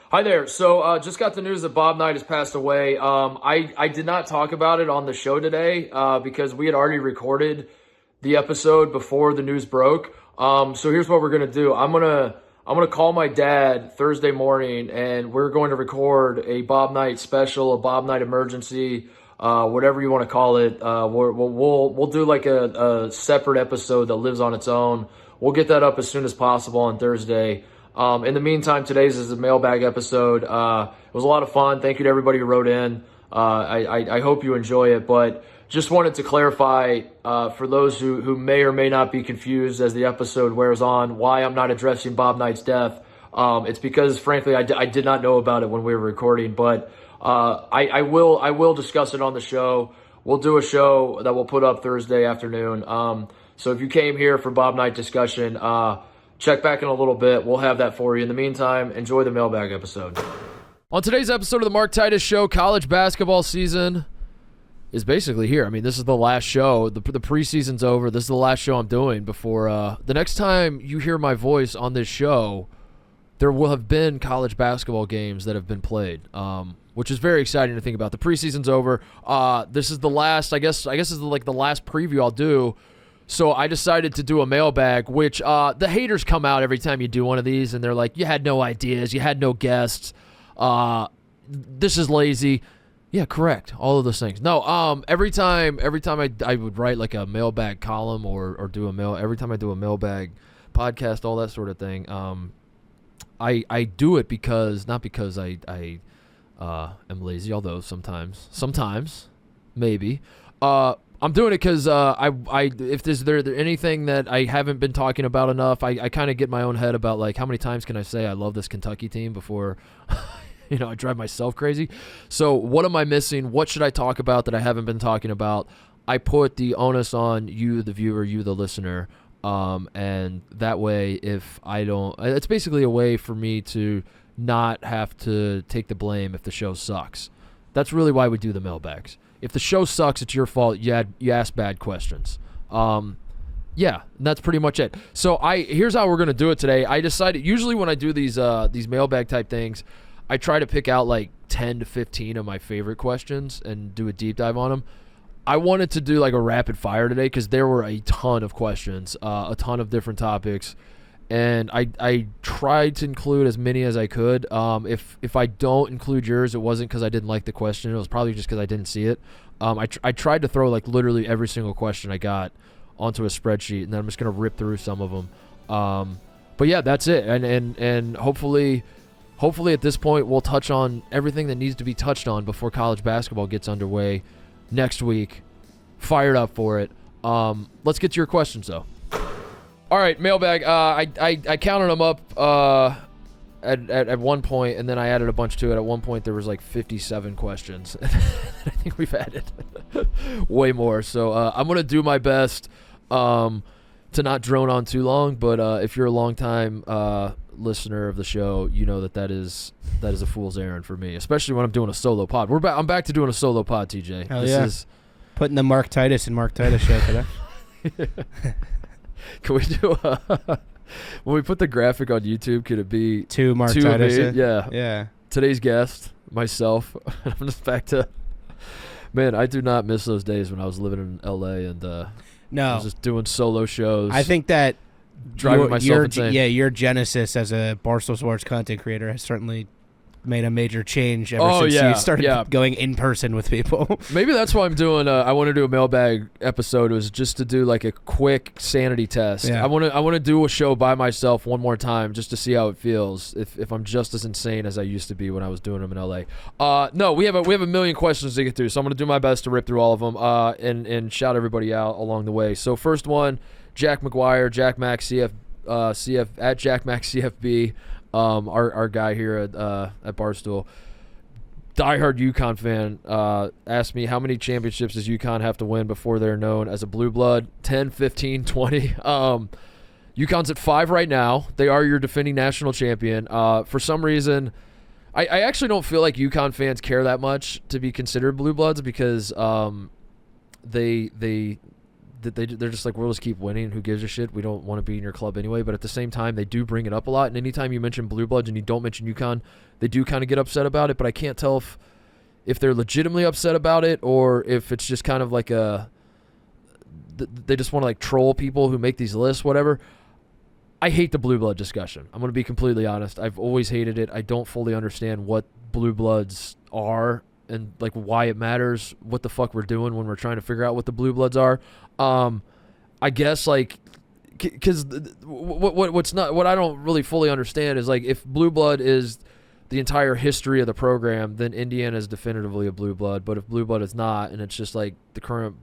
Hi there. So just got the news that Bob Knight has passed away. I did not talk about it on the show today because we had already recorded the episode before the news broke. So here's what we're gonna do. I'm gonna call my dad Thursday morning, and we're going to record a Bob Knight special, a Bob Knight emergency, whatever you want to call it. We'll do like a separate episode that lives on its own. We'll get that up as soon as possible on Thursday. In the meantime, today's is a mailbag episode. It was a lot of fun. Thank you to everybody who wrote in. I hope you enjoy it, but just wanted to clarify for those who may or may not be confused as the episode wears on why I'm not addressing Bob Knight's death. It's because, frankly, I did not know about it when we were recording, but I will discuss it on the show. We'll do a show that we'll put up Thursday afternoon. So if you came here for Bob Knight discussion, check back in a little bit. We'll have that for you. In the meantime, enjoy the mailbag episode. On today's episode of the Mark Titus Show, college basketball season is basically here. I mean, this is the last show. The preseason's over. This is the last show I'm doing before the next time you hear my voice on this show, there will have been college basketball games that have been played, which is very exciting to think about. The preseason's over. This is the last, I guess this is like the last preview I'll do. So I decided to do a mailbag, which the haters come out every time you do one of these, and they're like, you had no ideas, you had no guests, this is lazy. Yeah, correct. All of those things. No, every time I would write like a mailbag column or do every time I do a mailbag podcast, all that sort of thing, I do it not because I am lazy, although sometimes, maybe. I'm doing it because if there's anything that I haven't been talking about enough, I kind of get my own head about like how many times can I say I love this Kentucky team before I drive myself crazy. So what am I missing? What should I talk about that I haven't been talking about? I put the onus on you, the viewer, you, the listener, and that way if I don't, it's basically a way for me to not have to take the blame if the show sucks. That's really why we do the mailbags. If the show sucks, it's your fault. You ask bad questions. Yeah, that's pretty much it. So here's how we're gonna do it today. I decided usually when I do these mailbag type things, I try to pick out like 10 to 15 of my favorite questions and do a deep dive on them. I wanted to do like a rapid fire today because there were a ton of questions, a ton of different topics. And I tried to include as many as I could. If I don't include yours, it wasn't because I didn't like the question. It was probably just because I didn't see it. I tried to throw like literally every single question I got onto a spreadsheet, and then I'm just gonna rip through some of them. But yeah, that's it. And hopefully at this point we'll touch on everything that needs to be touched on before college basketball gets underway next week. Fired up for it. Let's get to your questions though. All right, mailbag. I counted them up at one point, and then I added a bunch to it. At one point, there was like 57 questions. I think we've added way more. So I'm gonna do my best to not drone on too long. But if you're a long-time listener of the show, you know that is a fool's errand for me, especially when I'm doing a solo pod. I'm back to doing a solo pod, TJ. Hell this is putting the Mark Titus and Mark Titus show today. Can we do when we put the graphic on YouTube, could it be two Mark Titus? Yeah. Today's guest, myself. I'm just back to, man, I do not miss those days when I was living in LA and I was just doing solo shows. I think that driving myself insane. Yeah, your genesis as a Barstool Sports content creator has certainly made a major change ever since you started going in person with people. Maybe that's why I'm doing I want to do a mailbag episode, was just to do like a quick sanity test. Yeah. I want to do a show by myself one more time just to see how it feels, if I'm just as insane as I used to be when I was doing them in LA. No, we have a million questions to get through, so I'm going to do my best to rip through all of them and shout everybody out along the way. So first one, Jack McGuire, Jack Mac CF at Jack Mac CFB. Our guy here at Barstool, diehard UConn fan, asked me how many championships does UConn have to win before they're known as a blue blood. 10, 15, 20. UConn's at 5 right now. They are your defending national champion. For some reason, I actually don't feel like UConn fans care that much to be considered blue bloods because they they're just like, we'll just keep winning. Who gives a shit? We don't want to be in your club anyway. But at the same time, they do bring it up a lot. And anytime you mention Blue Bloods and you don't mention UConn, they do kind of get upset about it. But I can't tell if they're legitimately upset about it or if it's just kind of like they just want to like troll people who make these lists, whatever. I hate the Blue Blood discussion. I'm going to be completely honest. I've always hated it. I don't fully understand what Blue Bloods are and like why it matters, what the fuck we're doing when we're trying to figure out what the Blue Bloods are. I guess like because what I don't really fully understand is like if Blue Blood is the entire history of the program, then Indiana is definitively a Blue Blood. But if Blue Blood is not, and it's just like the current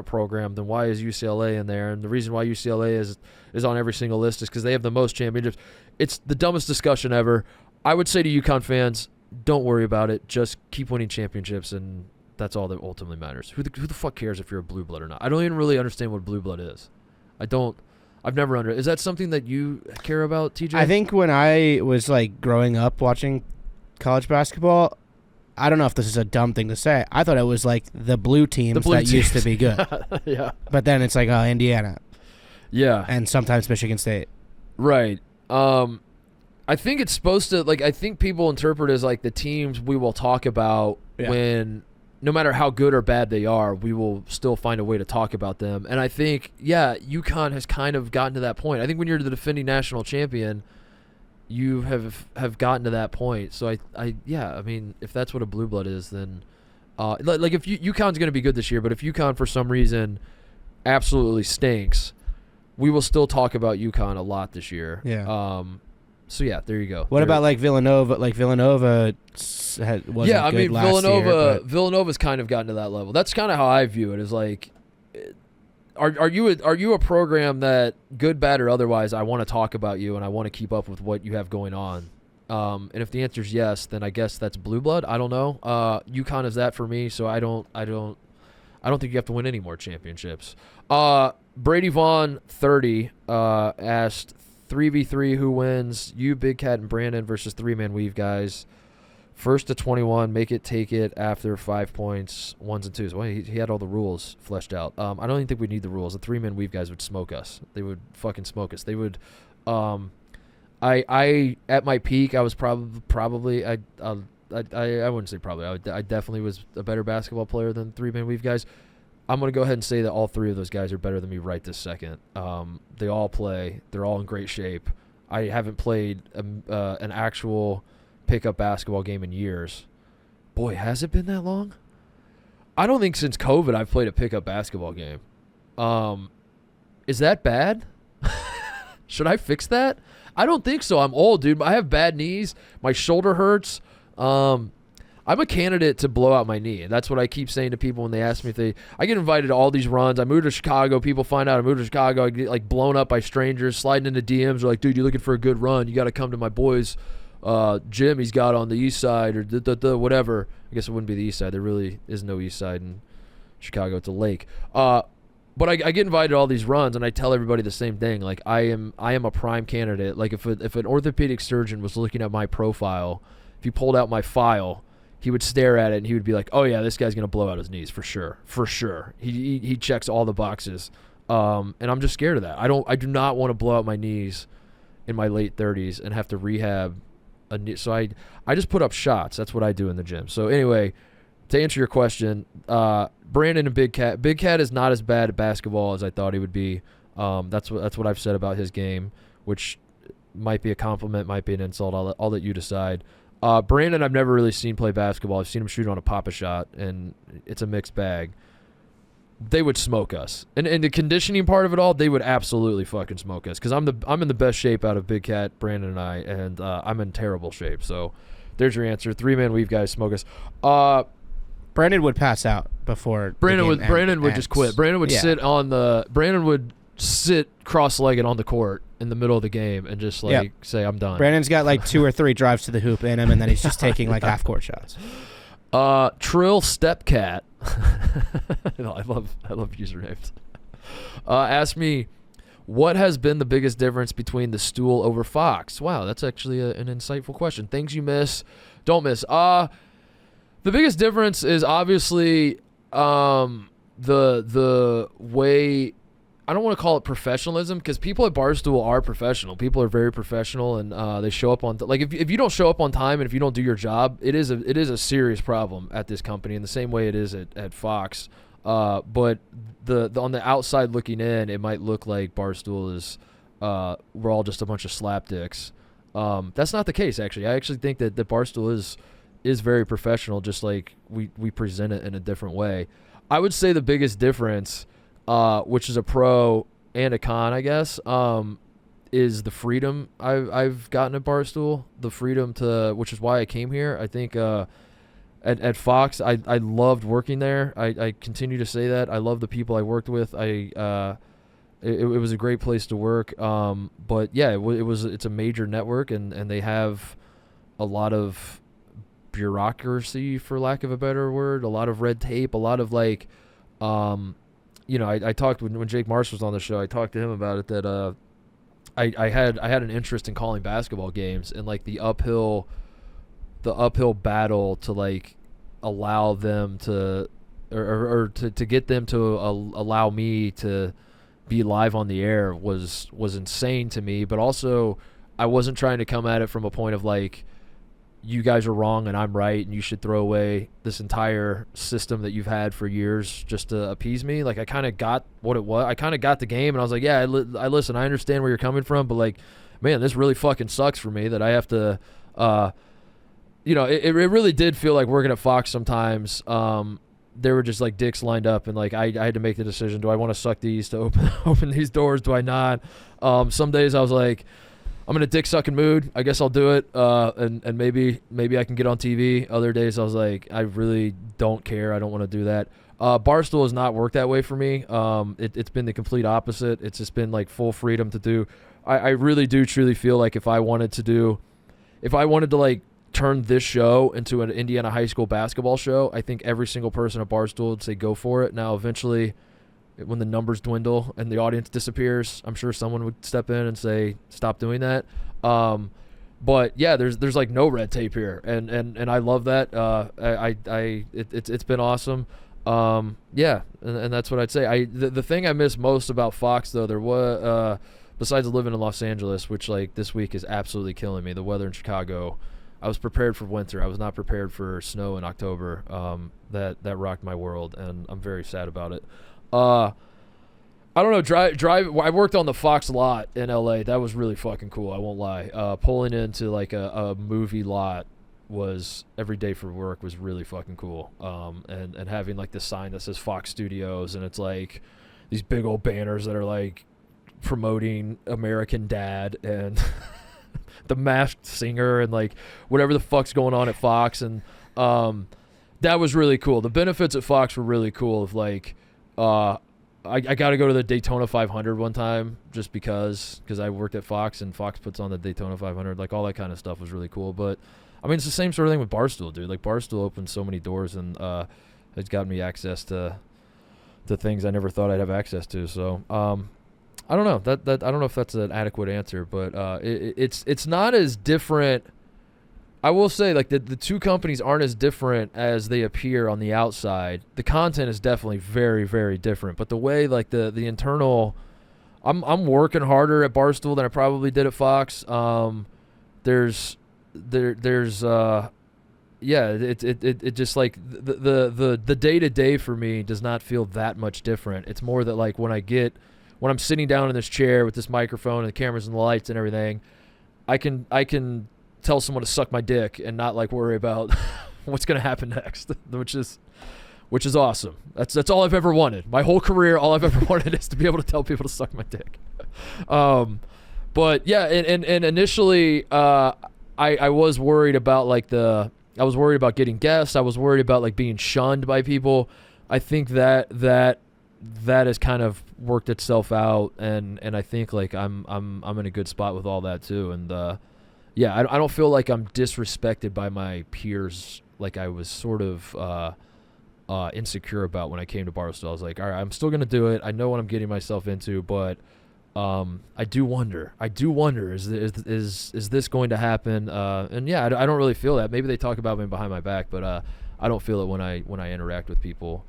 program, then why is UCLA in there? And the reason why UCLA is on every single list is because they have the most championships. It's the dumbest discussion ever. I would say to UConn fans, don't worry about it. Just keep winning championships, and that's all that ultimately matters. Who the fuck cares if you're a Blue Blood or not? I don't even really understand what Blue Blood is. I've never Is that something that you care about, TJ? I think when I was like growing up watching college basketball, I don't know if this is a dumb thing to say. I thought it was like the blue teams used to be good. Yeah. But then it's like, Indiana. Yeah. And sometimes Michigan State. Right. I think it's supposed to, like, I think people interpret it as like the teams we will talk about when, no matter how good or bad they are, we will still find a way to talk about them. And I think, UConn has kind of gotten to that point. I think when you're the defending national champion, you have gotten to that point. So I mean, if that's what a Blue Blood is, then like if UConn's going to be good this year, but if UConn for some reason absolutely stinks, we will still talk about UConn a lot this year. Yeah. So yeah, there you go. What about like Villanova? Like Villanova wasn't good last year, Villanova's kind of gotten to that level. That's kind of how I view it. Is like, are you a program that, good, bad, or otherwise, I want to talk about you and I want to keep up with what you have going on? And if the answer is yes, then I guess that's Blue Blood. I don't know. UConn is that for me, so I don't think you have to win any more championships. Brady Vaughn 30 asked 3v3 who wins? You, Big Cat, and Brandon versus 3-man weave guys. First to 21, make it, take it after 5 points, 1s and 2s. Well, he had all the rules fleshed out. I don't even think we need the rules. The 3-man weave guys would smoke us. They would fucking smoke us. They would. I at my peak, I was probably I wouldn't say probably. I definitely was a better basketball player than 3-man weave guys. I'm going to go ahead and say that all three of those guys are better than me right this second. They all play. They're all in great shape. I haven't played an actual pickup basketball game in years. Boy, has it been that long? I don't think since COVID I've played a pickup basketball game. Is that bad? Should I fix that? I don't think so. I'm old, dude. I have bad knees. My shoulder hurts. I'm a candidate to blow out my knee. And that's what I keep saying to people when they ask me if I get invited to all these runs. I moved to Chicago. People find out I moved to Chicago. I get like blown up by strangers, sliding into DMs. They're like, dude, you're looking for a good run. You got to come to my boy's gym he's got on the east side or whatever. I guess it wouldn't be the east side. There really is no east side in Chicago. It's a lake. But I get invited to all these runs, and I tell everybody the same thing. Like, I am a prime candidate. Like, if an orthopedic surgeon was looking at my profile, if he pulled out my file, he would stare at it and he would be like, "Oh yeah, this guy's gonna blow out his knees for sure, for sure." He checks all the boxes, and I'm just scared of that. I do not want to blow out my knees in my late 30s and have to rehab a knee. So I just put up shots. That's what I do in the gym. So anyway, to answer your question, Brandon and Big Cat is not as bad at basketball as I thought he would be. That's what I've said about his game, which might be a compliment, might be an insult. I'll let you decide. Brandon, I've never really seen play basketball. I've seen him shoot on a pop-a-shot, and it's a mixed bag. They would smoke us. And the conditioning part of it all, they would absolutely fucking smoke us because I'm in the best shape out of Big Cat, Brandon, and I, and I'm in terrible shape. So there's your answer. 3-man weave guys smoke us. Brandon would pass out before Brandon would just quit. Brandon would sit cross-legged on the court in the middle of the game and just say, I'm done. Brandon's got like 2 or 3 drives to the hoop in him, and then he's just taking like half-court shots. Trill Stepcat. No, I love usernames. Ask me, what has been the biggest difference between the stool over Fox? Wow, that's actually an insightful question. Things you miss, don't miss. The biggest difference is obviously the way, I don't want to call it professionalism, because people at Barstool are professional. People are very professional, and they show up on like if you don't show up on time and if you don't do your job, it is a serious problem at this company in the same way it is at Fox. But the on the outside looking in, it might look like Barstool is we're all just a bunch of slapdicks. That's not the case, actually. I actually think that Barstool is very professional, just like we present it in a different way. I would say the biggest difference, which is a pro and a con, I guess, is the freedom I've gotten at Barstool. The freedom to, which is why I came here. I think at Fox, I loved working there. I continue to say that. I love the people I worked with. It was a great place to work. But yeah, it's a major network, and they have a lot of bureaucracy, for lack of a better word, a lot of red tape, a lot of like, I talked when Jake Marsh was on the show. I talked to him about it, that I had an interest in calling basketball games, and like the uphill battle to like allow them to or to get them to allow me to be live on the air was insane to me. But also, I wasn't trying to come at it from a point of like, you guys are wrong and I'm right, and you should throw away this entire system that you've had for years just to appease me. Like, I kind of got what it was. I kind of got the game, and I was like, yeah, I listen, I understand where you're coming from, but like, man, this really fucking sucks for me that I have to, it really did feel like working at Fox sometimes. There were just like dicks lined up, and like I had to make the decision: do I want to suck these to open these doors? Do I not? Some days I was like, I'm in a dick sucking mood. I guess I'll do it, and maybe I can get on TV. Other days I was like, I really don't care. I don't want to do that. Barstool has not worked that way for me. It's been the complete opposite. It's just been like full freedom to do. I really do truly feel like if I wanted to like turn this show into an Indiana high school basketball show, I think every single person at Barstool would say go for it. Now, eventually, when the numbers dwindle and the audience disappears, I'm sure someone would step in and say, stop doing that. But yeah, there's like no red tape here, and I love that. It's been awesome. Yeah, and that's what I'd say. The thing I miss most about Fox, though, there was besides living in Los Angeles, which like this week is absolutely killing me. The weather in Chicago, I was prepared for winter. I was not prepared for snow in October. That rocked my world, and I'm very sad about it. I don't know. Drive. I worked on the Fox lot in LA. That was really fucking cool. I won't lie. Pulling into like a movie lot was every day for work was really fucking cool. And having like the sign that says Fox Studios, and it's like these big old banners that are like promoting American Dad and the Masked Singer and like whatever the fuck's going on at Fox. And that was really cool. The benefits at Fox were really cool. Of like, I got to go to the Daytona 500 one time just because I worked at Fox, and Fox puts on the Daytona 500. Like, all that kind of stuff was really cool. But I mean, it's the same sort of thing with Barstool, dude. Like, Barstool opened so many doors, and it's gotten me access to things I never thought I'd have access to. So I don't know. That I don't know if that's an adequate answer, but it's not as different. I will say, like, the two companies aren't as different as they appear on the outside. The content is definitely very, very different, but the way, like, the internal, I'm working harder at Barstool than I probably did at Fox. There's it just like the day-to-day for me does not feel that much different. It's more that, like, when I'm sitting down in this chair with this microphone and the cameras and the lights and everything, I can tell someone to suck my dick and not like worry about what's going to happen next, which is awesome. That's all I've ever wanted. My whole career, all I've ever wanted is to be able to tell people to suck my dick. But yeah, and initially, I was worried about I was worried about getting guests. I was worried about like being shunned by people. I think that has kind of worked itself out, and I think like I'm in a good spot with all that too. And yeah, I don't feel like I'm disrespected by my peers like I was sort of insecure about when I came to Barstool. I was like, all right, I'm still gonna do it. I know what I'm getting myself into, but I do wonder, is this going to happen? And yeah, I don't really feel that. Maybe they talk about me behind my back, but I don't feel it when I interact with people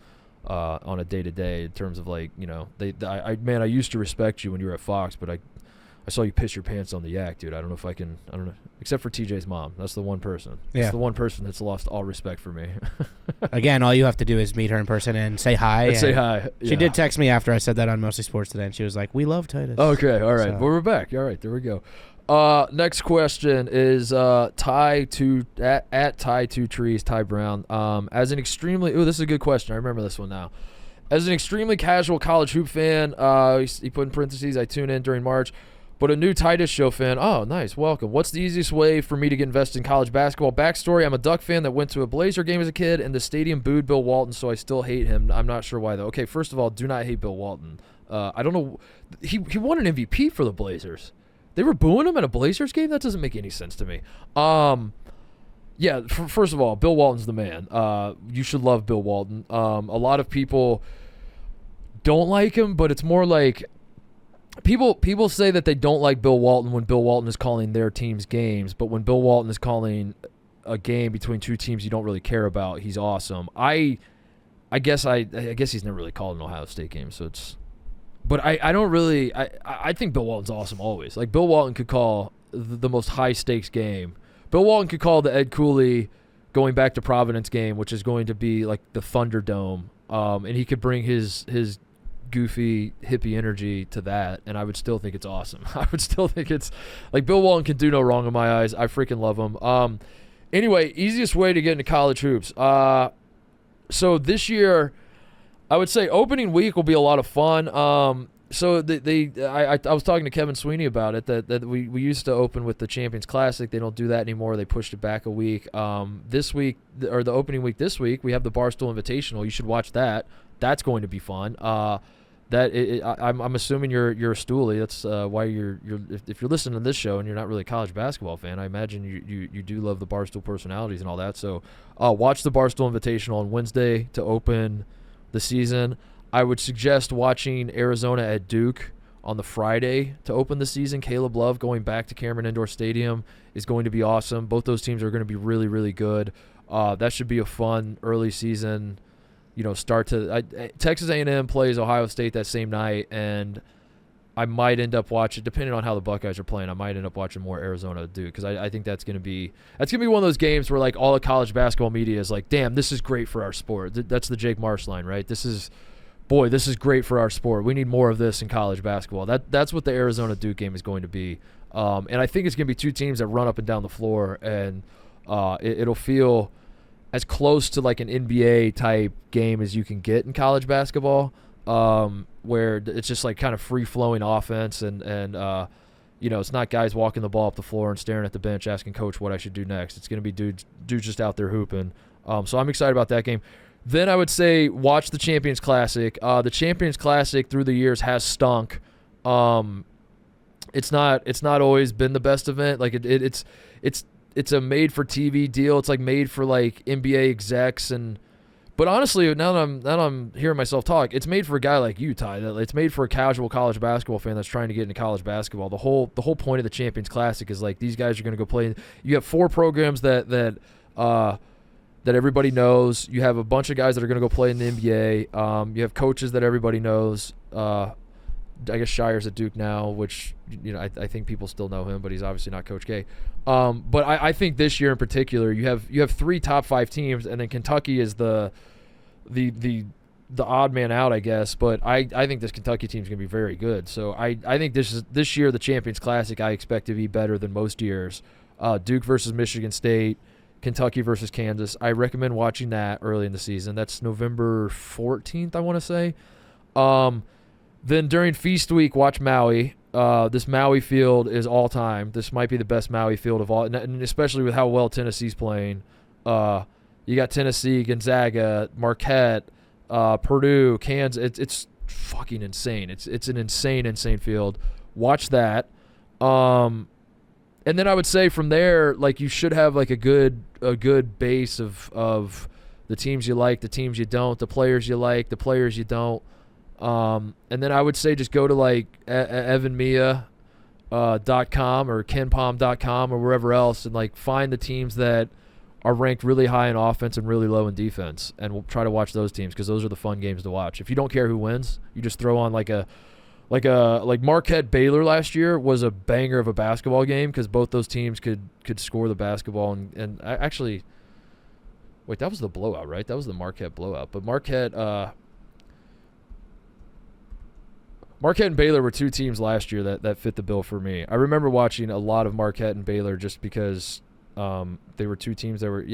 on a day-to-day in terms of like, I used to respect you when you were at Fox, but I saw you piss your pants on the yak, dude. I don't know, except for TJ's mom. That's the one person. Yeah. That's the one person that's lost all respect for me. Again, all you have to do is meet her in person and say hi. And say hi. She did text me after I said that on Mostly Sports today, and she was like, "We love Titus." Okay, all right. So. Well, we're back. All right, there we go. Next question is at Ty Two Trees, Ty Brown. As an extremely this is a good question. I remember this one now. As an extremely casual college hoop fan, he put in parentheses, I tune in during March, but a new Titus Show fan. Oh, nice. Welcome. What's the easiest way for me to get invested in college basketball? Backstory, I'm a Duck fan that went to a Blazer game as a kid, and the stadium booed Bill Walton, so I still hate him. I'm not sure why, though. Okay, first of all, do not hate Bill Walton. I don't know. He won an MVP for the Blazers. They were booing him at a Blazers game? That doesn't make any sense to me. Yeah, first of all, Bill Walton's the man. You should love Bill Walton. A lot of people don't like him, but it's more like people say that they don't like Bill Walton when Bill Walton is calling their team's games, but when Bill Walton is calling a game between two teams you don't really care about, he's awesome. I guess he's never really called an Ohio State game, so it's. But I don't really. I think Bill Walton's awesome always. Like Bill Walton could call the most high stakes game. Bill Walton could call the Ed Cooley going back to Providence game, which is going to be like the Thunderdome, and he could bring his goofy hippie energy to that, and I would still think it's awesome. I would still think it's like Bill Walton can do no wrong in my eyes. I freaking love him. Anyway, easiest way to get into college hoops. So this year, I would say opening week will be a lot of fun. So I was talking to Kevin Sweeney about it, that we used to open with the Champions Classic. They don't do that anymore. They pushed it back a week. This week, or the opening week this week, we have the Barstool Invitational. You should watch that. That's going to be fun. I'm assuming you're a Stoolie. That's why if you're listening to this show and you're not really a college basketball fan, I imagine you do love the Barstool personalities and all that. So watch the Barstool Invitational on Wednesday to open the season. I would suggest watching Arizona at Duke on the Friday to open the season. Caleb Love going back to Cameron Indoor Stadium is going to be awesome. Both those teams are going to be really, really good. That should be a fun early season. Start to Texas A&M plays Ohio State that same night, and I might end up watching, depending on how the Buckeyes are playing, I might end up watching more Arizona Duke, because I think that's gonna be one of those games where like all the college basketball media is like, damn, this is great for our sport. That's the Jake Marsh line, right? This is great for our sport. We need more of this in college basketball. That's what the Arizona Duke game is going to be, and I think it's gonna be two teams that run up and down the floor, and it'll feel as close to like an NBA type game as you can get in college basketball, where it's just like kind of free flowing offense, and it's not guys walking the ball up the floor and staring at the bench asking coach what I should do next. It's going to be dudes just out there hooping. So I'm excited about that game. Then I would say watch the Champions Classic. The Champions Classic through the years has stunk. It's not always been the best event. Like it's a made-for-TV deal. It's like made for like NBA execs, but honestly, now that I'm hearing myself talk, it's made for a guy like you, Ty. It's made for a casual college basketball fan that's trying to get into college basketball. The whole point of the Champions Classic is like these guys are going to go play. You have 4 programs that everybody knows. You have a bunch of guys that are going to go play in the NBA. You have coaches that everybody knows. I guess Shire's at Duke now, which I think people still know him, but he's obviously not Coach K. But I think this year in particular, you have 3 top 5 teams, and then Kentucky is the odd man out, I guess. But I think this Kentucky team is going to be very good. So I think this year the Champions Classic I expect to be better than most years. Duke versus Michigan State, Kentucky versus Kansas. I recommend watching that early in the season. That's November 14th, I want to say. Then during Feast Week, watch Maui. This Maui field is all time. This might be the best Maui field of all, and especially with how well Tennessee's playing. You got Tennessee, Gonzaga, Marquette, Purdue, Kansas. It's fucking insane. It's an insane field. Watch that. And then I would say from there, like you should have like a good base of the teams you like, the teams you don't, the players you like, the players you don't. And then I would say just go to like evanmia.com or kenpom.com or wherever else and like find the teams that are ranked really high in offense and really low in defense, and we'll try to watch those teams because those are the fun games to watch. If you don't care who wins, you just throw on like Marquette Baylor last year was a banger of a basketball game because both those teams could score the basketball and actually, wait, that was the blowout, right? That was the Marquette blowout. But Marquette and Baylor were two teams last year that fit the bill for me. I remember watching a lot of Marquette and Baylor just because they were two teams that were,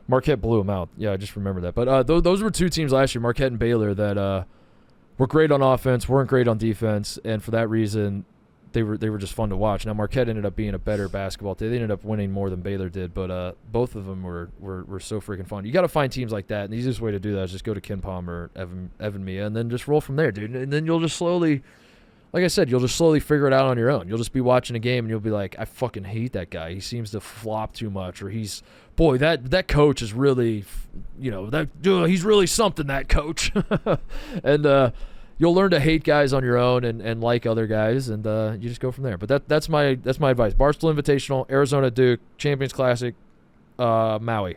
Marquette blew them out. Yeah, I just remember that. But those were two teams last year, Marquette and Baylor, that were great on offense, weren't great on defense, and for that reason, they were just fun to watch. Now, Marquette ended up being a better basketball team. They ended up winning more than Baylor did, but both of them were so freaking fun. You got to find teams like that, and the easiest way to do that is just go to Ken Palmer, Evan Mia, and then just roll from there, dude. And then you'll just slowly, like I said, you'll just slowly figure it out on your own. You'll just be watching a game, and you'll be like, I fucking hate that guy. He seems to flop too much, or that coach is really, he's really something, that coach. And you'll learn to hate guys on your own and like other guys, and you just go from there. But that's my advice. Barstool Invitational, Arizona Duke, Champions Classic, Maui.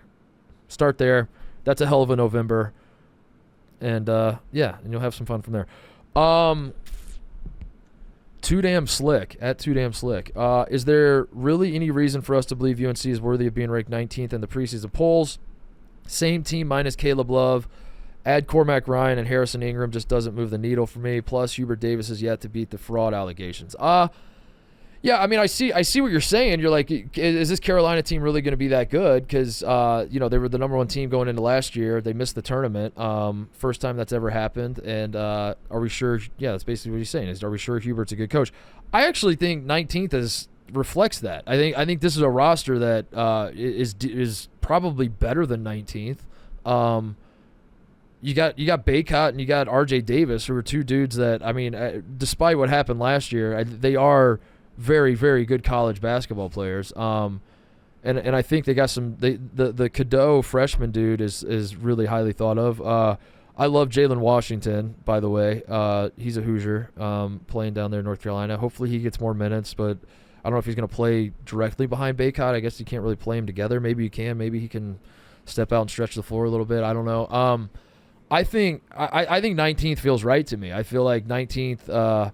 Start there. That's a hell of a November. And and you'll have some fun from there. Too Damn Slick. Is there really any reason for us to believe UNC is worthy of being ranked 19th in the preseason polls? Same team minus Caleb Love. Add Cormac Ryan and Harrison Ingram just doesn't move the needle for me. Plus, Hubert Davis has yet to beat the fraud allegations. I mean, I see what you're saying. You're like, is this Carolina team really going to be that good? Because, they were the number one team going into last year. They missed the tournament. First time that's ever happened. And are we sure? Yeah, that's basically what he's saying. Are we sure Hubert's a good coach? I actually think 19th reflects that. I think this is a roster that is probably better than 19th. You got Baycott and you got RJ Davis, who are two dudes that, I mean, despite what happened last year, they are very, very good college basketball players. And I think they got some. The Cadeau freshman dude is really highly thought of. I love Jalen Washington, by the way. He's a Hoosier, playing down there in North Carolina. Hopefully he gets more minutes, but I don't know if he's going to play directly behind Baycott. I guess you can't really play them together. Maybe you can. Maybe he can step out and stretch the floor a little bit. I don't know. I think 19th feels right to me. I feel like 19th,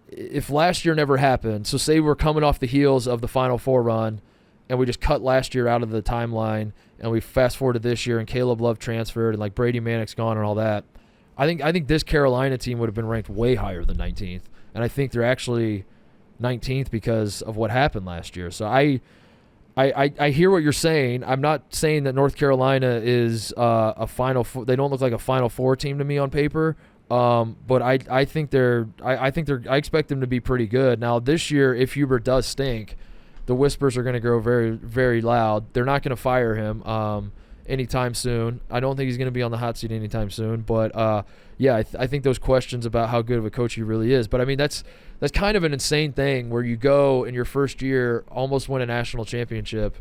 if last year never happened, so say we're coming off the heels of the Final Four run and we just cut last year out of the timeline and we fast forward to this year and Caleb Love transferred and like Brady Manick's gone and all that, I think this Carolina team would have been ranked way higher than 19th. And I think they're actually 19th because of what happened last year. So I hear what you're saying. I'm not saying that North Carolina is a Final Four. They don't look like a Final Four team to me on paper. But I expect them to be pretty good. Now this year, if Hubert does stink, the whispers are going to grow very, very loud. They're not going to fire him anytime soon. I don't think he's going to be on the hot seat anytime soon. But I think those questions about how good of a coach he really is. But I mean, that's kind of an insane thing where you go in your first year, almost win a national championship.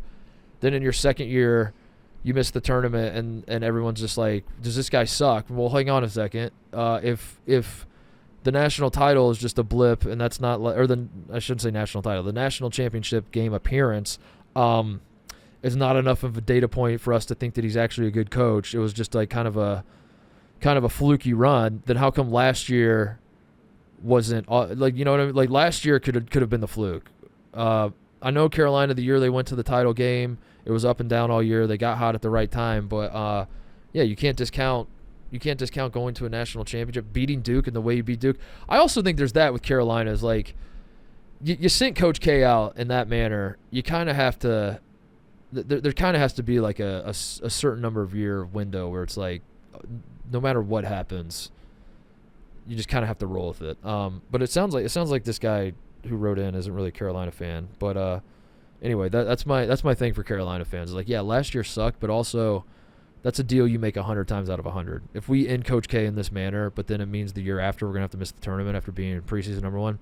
Then in your second year, you miss the tournament and everyone's just like, does this guy suck? Well, hang on a second. If the national title is just a blip and that's not, I shouldn't say national title, the national championship game appearance is not enough of a data point for us to think that he's actually a good coach. It was just like kind of a fluky run. Then how come last year wasn't like, you know what I mean? Like last year could have been the fluke. I know Carolina, the year they went to the title game, it was up and down all year. They got hot at the right time, but you can't discount going to a national championship, beating Duke and the way you beat Duke. I also think there's that with Carolina is like you sent Coach K out in that manner. You kind of have to. There kind of has to be like a certain number of year window where it's like no matter what happens, you just kind of have to roll with it. But it sounds like this guy who wrote in isn't really a Carolina fan. But anyway, that's my thing for Carolina fans. Like, yeah, last year sucked, but also that's a deal you make 100 times out of 100. If we end Coach K in this manner, but then it means the year after we're gonna have to miss the tournament after being preseason number one,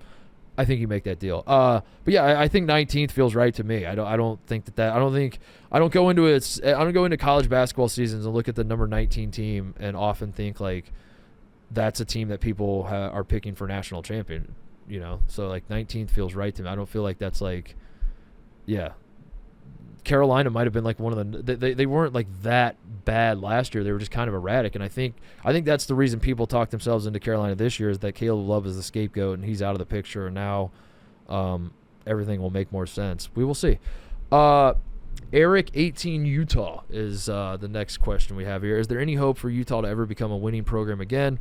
I think you make that deal. But yeah, I think 19th feels right to me. I don't go into college basketball seasons and look at the number 19 team and often think like that's a team that people are picking for national champion. You know, so like 19th feels right to me. I don't feel like that's like, yeah, Carolina might have been like one of the they weren't like that bad last year. They were just kind of erratic, and I think that's the reason people talked themselves into Carolina this year is that Caleb Love is the scapegoat and he's out of the picture, and now everything will make more sense. We will see. Eric 18 Utah is the next question we have here. Is there any hope for Utah to ever become a winning program again?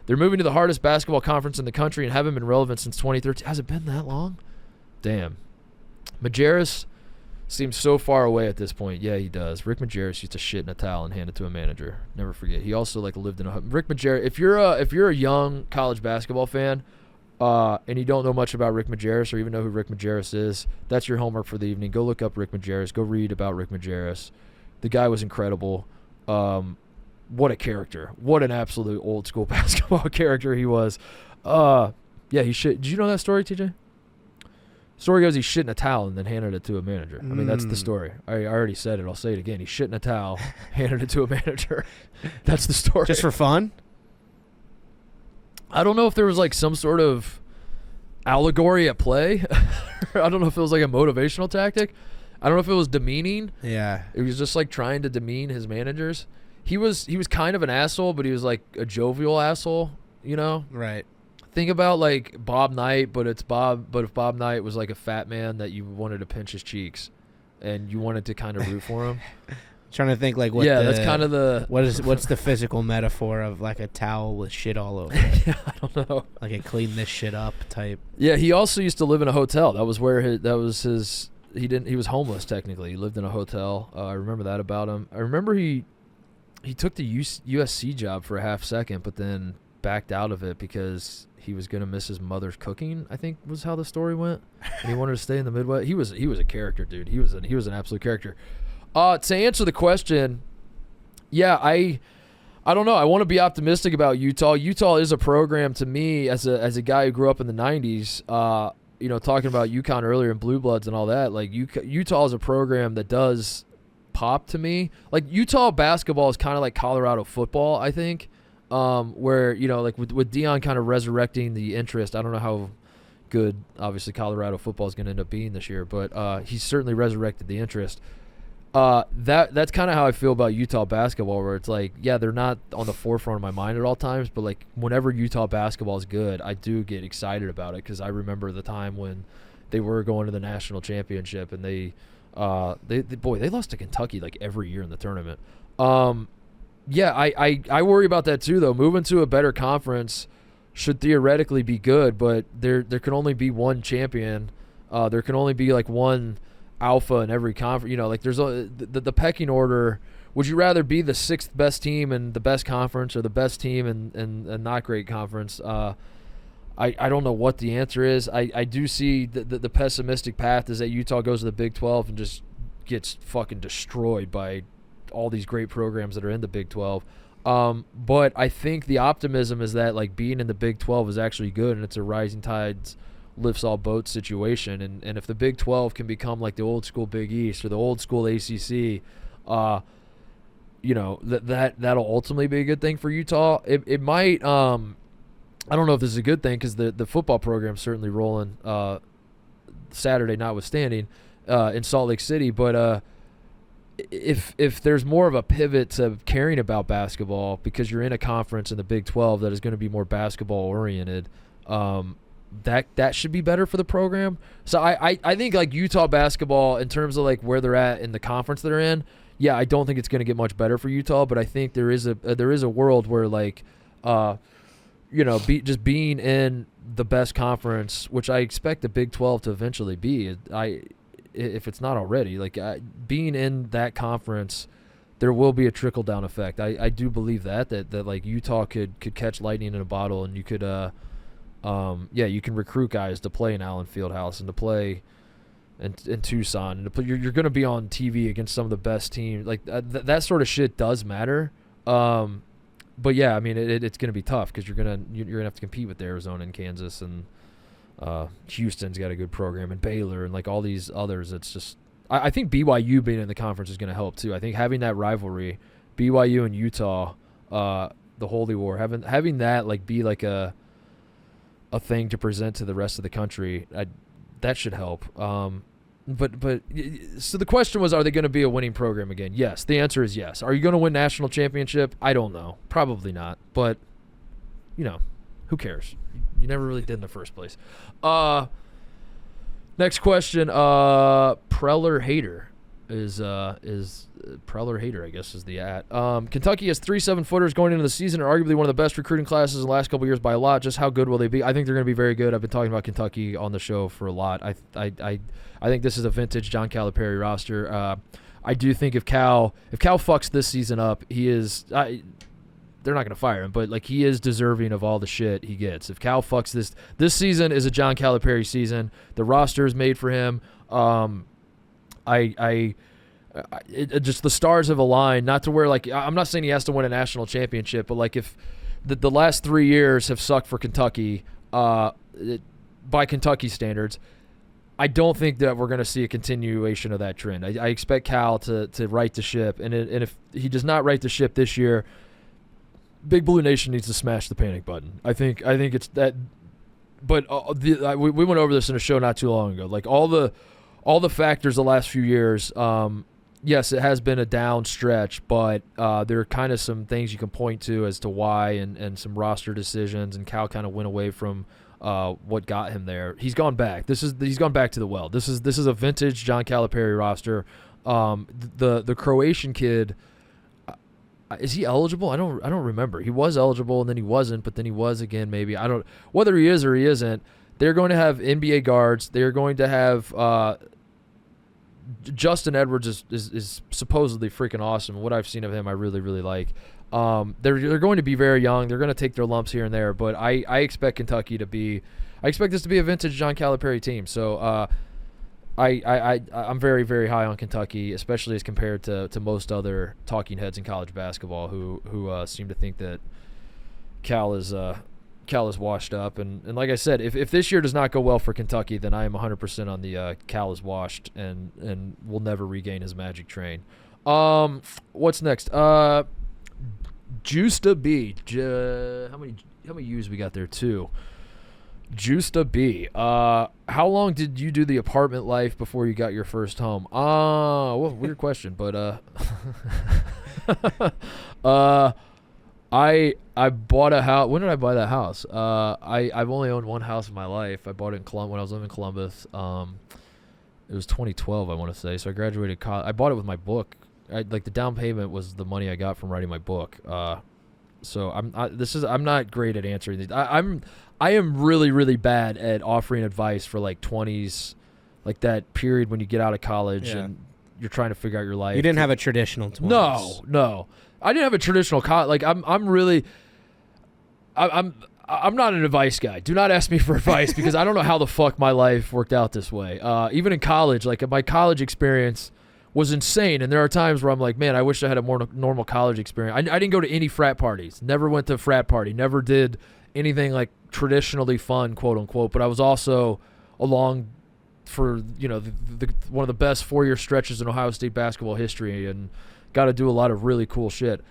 They're moving to the hardest basketball conference in the country and haven't been relevant since 2013. Has it been that long? Damn. Majerus seems so far away at this point. Yeah, he does. Rick Majerus used to shit in a towel and hand it to a manager. Never forget. He also lived in a Rick Majerus. If you're a young college basketball fan, and you don't know much about Rick Majerus or even know who Rick Majerus is, that's your homework for the evening. Go look up Rick Majerus. Go read about Rick Majerus. The guy was incredible. What a character. What an absolute old school basketball character he was. Yeah, he shit. Did you know that story, TJ? Story goes he shit in a towel and then handed it to a manager. I mean, that's the story. I already said it. I'll say it again. He shit in a towel, handed it to a manager. That's the story. Just for fun? I don't know if there was like some sort of allegory at play. I don't know if it was like a motivational tactic. I don't know if it was demeaning. Yeah. It was just like trying to demean his managers. He was kind of an asshole, but he was like a jovial asshole, you know? Right. Think about like Bob Knight, but if Bob Knight was like a fat man that you wanted to pinch his cheeks and you wanted to kind of root for him. Trying to think like what that's kind of what's the physical metaphor of like a towel with shit all over it? Yeah, I don't know. Like a clean this shit up type. Yeah, he also used to live in a hotel. That was where he was homeless technically. He lived in a hotel. I remember that about him. I remember he took the USC job for a half second, but then backed out of it because he was going to miss his mother's cooking, I think was how the story went. And he wanted to stay in the Midwest. He was a character, dude. He was an absolute character. To answer the question, yeah, I don't know. I want to be optimistic about Utah. Utah is a program to me as a guy who grew up in the 90s, talking about UConn earlier and Blue Bloods and all that. Like Utah is a program that does pop to me. Like Utah basketball is kind of like Colorado football, I think, where, like with Deion kind of resurrecting the interest. I don't know how good, obviously, Colorado football is going to end up being this year, but he's certainly resurrected the interest. That's kind of how I feel about Utah basketball, where it's like, yeah, they're not on the forefront of my mind at all times, but like whenever Utah basketball is good, I do get excited about it because I remember the time when they were going to the national championship and they lost to Kentucky like every year in the tournament. Yeah, I worry about that too though. Moving to a better conference should theoretically be good, but there can only be one champion. There can only be like one alpha in every conference. Like there's the pecking order. Would you rather be the sixth best team in the best conference or the best team in a not great conference? I don't know what the answer is. I do see the pessimistic path is that Utah goes to the Big 12 and just gets fucking destroyed by all these great programs that are in the Big 12. But I think the optimism is that like being in the Big 12 is actually good, and it's a rising tides lifts all boats situation. And if the Big 12 can become like the old school Big East or the old school ACC, that'll ultimately be a good thing for Utah. It might. I don't know if this is a good thing because the football program's certainly rolling. Saturday notwithstanding, in Salt Lake City, but if there's more of a pivot to caring about basketball because you're in a conference in the Big 12 that is going to be more basketball oriented, that should be better for the program. So I think like Utah basketball in terms of like where they're at in the conference they're in, yeah, I don't think it's going to get much better for Utah, but I think there is a world where like just being in the best conference, which I expect the Big 12 to eventually be, if it's not already, like being in that conference, there will be a trickle down effect. I do believe that like Utah could catch lightning in a bottle, and you could you can recruit guys to play in Allen Fieldhouse and to play in Tucson, and to play, you're going to be on TV against some of the best teams. Like that sort of shit does matter. But yeah, I mean it's going to be tough because you're gonna have to compete with Arizona and Kansas, and Houston's got a good program, and Baylor and like all these others. It's just I think BYU being in the conference is going to help too. I think having that rivalry, BYU and Utah, the Holy War, having that like be like a thing to present to the rest of the country, that should help. But so the question was, are they going to be a winning program again? Yes. The answer is yes. Are you going to win national championship? I don't know. Probably not. But, who cares? You never really did in the first place. Next question. Preller Hater is Preller Hater, I guess, is the at. Kentucky has 3 7-footers going into the season, and arguably one of the best recruiting classes in the last couple of years by a lot. Just how good will they be? I think they're going to be very good. I've been talking about Kentucky on the show for a lot. I think this is a vintage John Calipari roster. I do think if Cal fucks this season up, he is. They're not going to fire him, but he is deserving of all the shit he gets. If Cal fucks this season is a John Calipari season. The roster is made for him. Just the stars have aligned, not to where I'm not saying he has to win a national championship, but if the last 3 years have sucked for Kentucky by Kentucky standards, I don't think that we're going to see a continuation of that trend. I expect Cal to right the ship, and if he does not right the ship this year, Big Blue Nation needs to smash the panic button. I think it's that. But we went over this in a show not too long ago. All the factors the last few years. Yes, it has been a down stretch, but there are kind of some things you can point to as to why, and some roster decisions. And Cal kind of went away from what got him there. He's gone back. He's gone back to the well. This is a vintage John Calipari roster. The Croatian kid. Is he eligible? I don't remember. He was eligible and then he wasn't, but then he was again maybe. I don't whether he is or he isn't. They're going to have NBA guards. They're going to have Justin Edwards is supposedly freaking awesome. What I've seen of him, I really, really like. They're going to be very young. They're going to take their lumps here and there, but I expect Kentucky to be. I expect this to be a vintage John Calipari team. So I'm very, very high on Kentucky, especially as compared to most other talking heads in college basketball who seem to think that Cal is washed up. And like I said, if this year does not go well for Kentucky, then I am 100% on the Cal is washed and will never regain his magic train. What's next? Juice to B. How many U's we got there? 2. Juice to B. How long did you do the apartment life before you got your first home? Well, weird question, but I bought a house. When did I buy that house? I've only owned one house in my life. I bought it when I was living in Columbus. It was 2012, I want to say. So I graduated college. I bought it with my book. The down payment was the money I got from writing my book. So I'm not great at answering these. I am really, really bad at offering advice for 20s, that period when you get out of college and you're trying to figure out your life. You didn't have a traditional 20s. No. I didn't have a traditional college. I'm not an advice guy. Do not ask me for advice because I don't know how the fuck my life worked out this way. Even in college, my college experience was insane, and there are times where I'm like, man, I wish I had a more normal college experience. I didn't go to any frat parties. Never went to a frat party. Never did anything traditionally fun, quote unquote. But I was also along for one of the best 4-year stretches in Ohio State basketball history, and got to do a lot of really cool shit.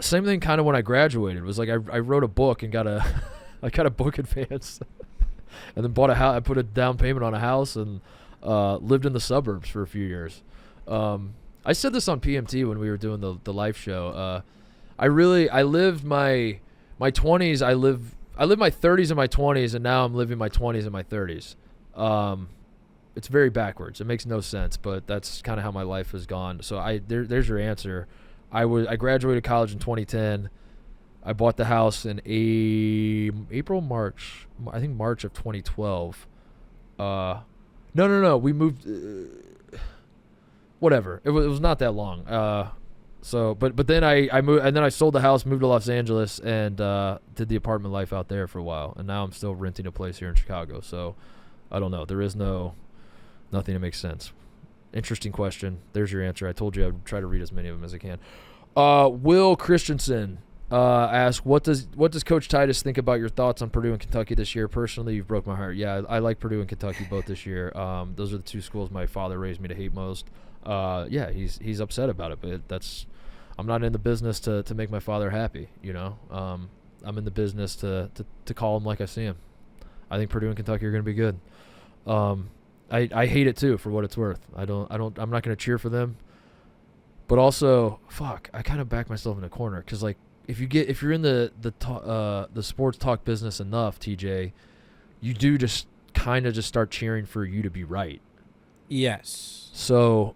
Same thing kind of when I graduated. It was I wrote a book and got a book advance, and then bought a house. I put a down payment on a house and lived in the suburbs for a few years. I said this on PMT when we were doing the live show. I lived my 20s. I lived my 30s and my 20s, and now I'm living my 20s and my 30s. It's very backwards. It makes no sense, but that's kind of how my life has gone. So there's your answer. I graduated college in 2010. I bought the house in March of 2012. No. We moved. Whatever. It was not that long. But then I moved, and then I sold the house, moved to Los Angeles, and did the apartment life out there for a while. And now I'm still renting a place here in Chicago. So I don't know. There is nothing that makes sense. Interesting question. There's your answer. I told you I would try to read as many of them as I can. Will Christensen asks, what does Coach Titus think about your thoughts on Purdue and Kentucky this year? Personally, you've broke my heart. Yeah, I like Purdue and Kentucky both this year. Those are the 2 schools my father raised me to hate most. Yeah, he's upset about it, but I'm not in the business to make my father happy. I'm in the business to call him like I see him. I think Purdue and Kentucky are going to be good. I hate it too for what it's worth. I'm not going to cheer for them. But also, fuck, I kind of back myself in a corner because like if you're in the sports talk business enough, TJ, you do just kind of just start cheering for you to be right. Yes. So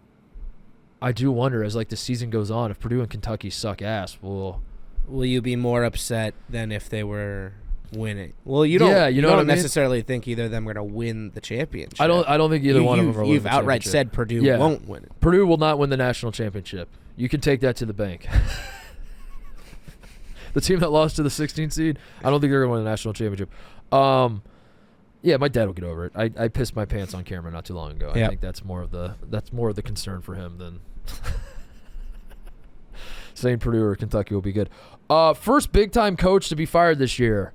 I do wonder as like the season goes on if Purdue and Kentucky suck ass, will you be more upset than if they were winning? Well, you don't. Yeah, you don't know necessarily think either of them are going to win the championship. I don't think either one of them are winning You've the outright championship. said Purdue won't win it. Purdue will not win the national championship. You can take that to the bank. The team that lost to the 16th seed, I don't think they're going to win the national championship. Yeah, my dad will get over it. I pissed my pants on camera not too long ago. Yep. I think that's more of the concern for him than saying Purdue or Kentucky will be good. First big time coach to be fired this year,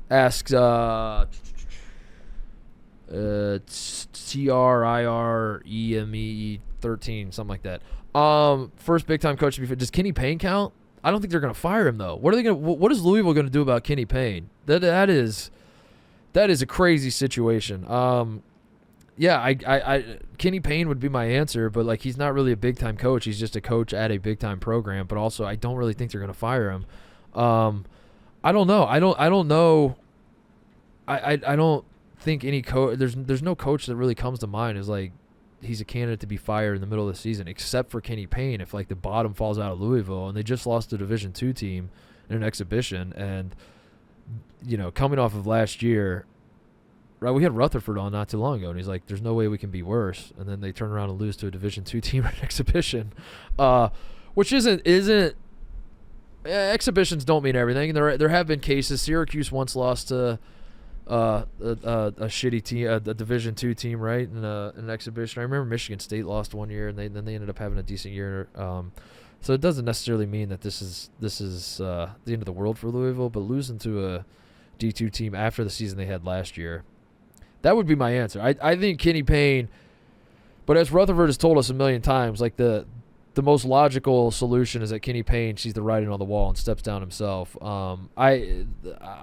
asks TRIREME13, something like that. First big time coach to be fired. Does Kenny Payne count? I don't think they're going to fire him though. What is Louisville going to do about Kenny Payne? That is a crazy situation. Kenny Payne would be my answer, but like he's not really a big time coach. He's just a coach at a big time program. But also, I don't really think they're going to fire him. I don't know. I don't know. I don't think any coach. There's no coach that really comes to mind as like he's a candidate to be fired in the middle of the season, except for Kenny Payne. If like the bottom falls out of Louisville and they just lost a Division II team in an exhibition, and coming off of last year. Right, we had Rutherford on not too long ago, and he's like, "There's no way we can be worse." And then they turn around and lose to a Division II team at an exhibition, which isn't. Exhibitions don't mean everything. There have been cases. Syracuse once lost to a shitty team, a Division II team, right, in an exhibition. I remember Michigan State lost one year, and then they ended up having a decent year. So it doesn't necessarily mean that this is the end of the world for Louisville, but losing to a D2 team after the season they had last year. That would be my answer. I think Kenny Payne, but as Rutherford has told us a million times, like the most logical solution is that Kenny Payne sees the writing on the wall and steps down himself. I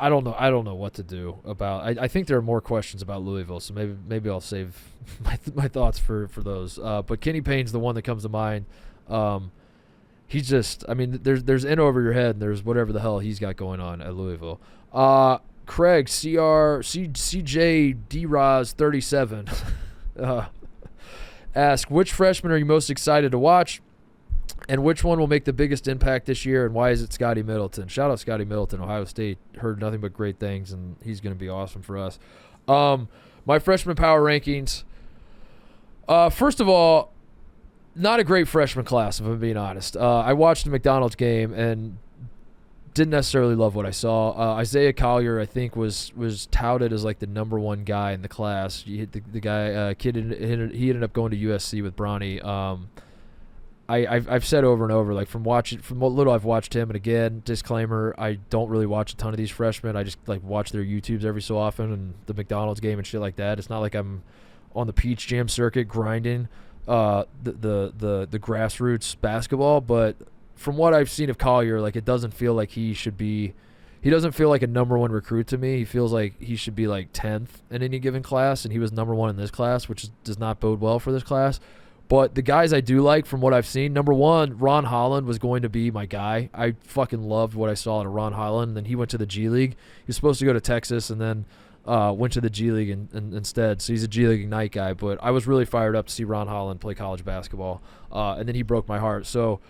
don't know what to do about. I think there are more questions about Louisville, so maybe I'll save my thoughts for those. But Kenny Payne's the one that comes to mind. He's just, there's in over your head, and there's whatever the hell he's got going on at Louisville. Craig, CJ D-Roz 37 ask, which freshman are you most excited to watch, and which one will make the biggest impact this year, and why is it Scotty Middleton? Shout out Scotty Middleton, Ohio State. Heard nothing but great things, and he's going to be awesome for us. My freshman power rankings. First of all, not a great freshman class, if I'm being honest. I watched the McDonald's game and didn't necessarily love what I saw. Isaiah Collier, I think, was touted as like the number one guy in the class. The guy, he ended up going to USC with Bronny. I've said over and over, like from what little I've watched him, and again, disclaimer, I don't really watch a ton of these freshmen. I just like watch their YouTubes every so often and the McDonald's game and shit like that. It's not like I'm on the Peach Jam circuit grinding the grassroots basketball, but from what I've seen of Collier, like it doesn't feel like he doesn't feel like a number one recruit to me. He feels like he should be like 10th in any given class, and he was number one in this class, which does not bode well for this class. But the guys I do like from what I've seen, number one, Ron Holland was going to be my guy. I fucking loved what I saw out of Ron Holland. And then he went to the G League. He was supposed to go to Texas and then went to the G League instead. So he's a G League Ignite guy. But I was really fired up to see Ron Holland play college basketball. And then he broke my heart. So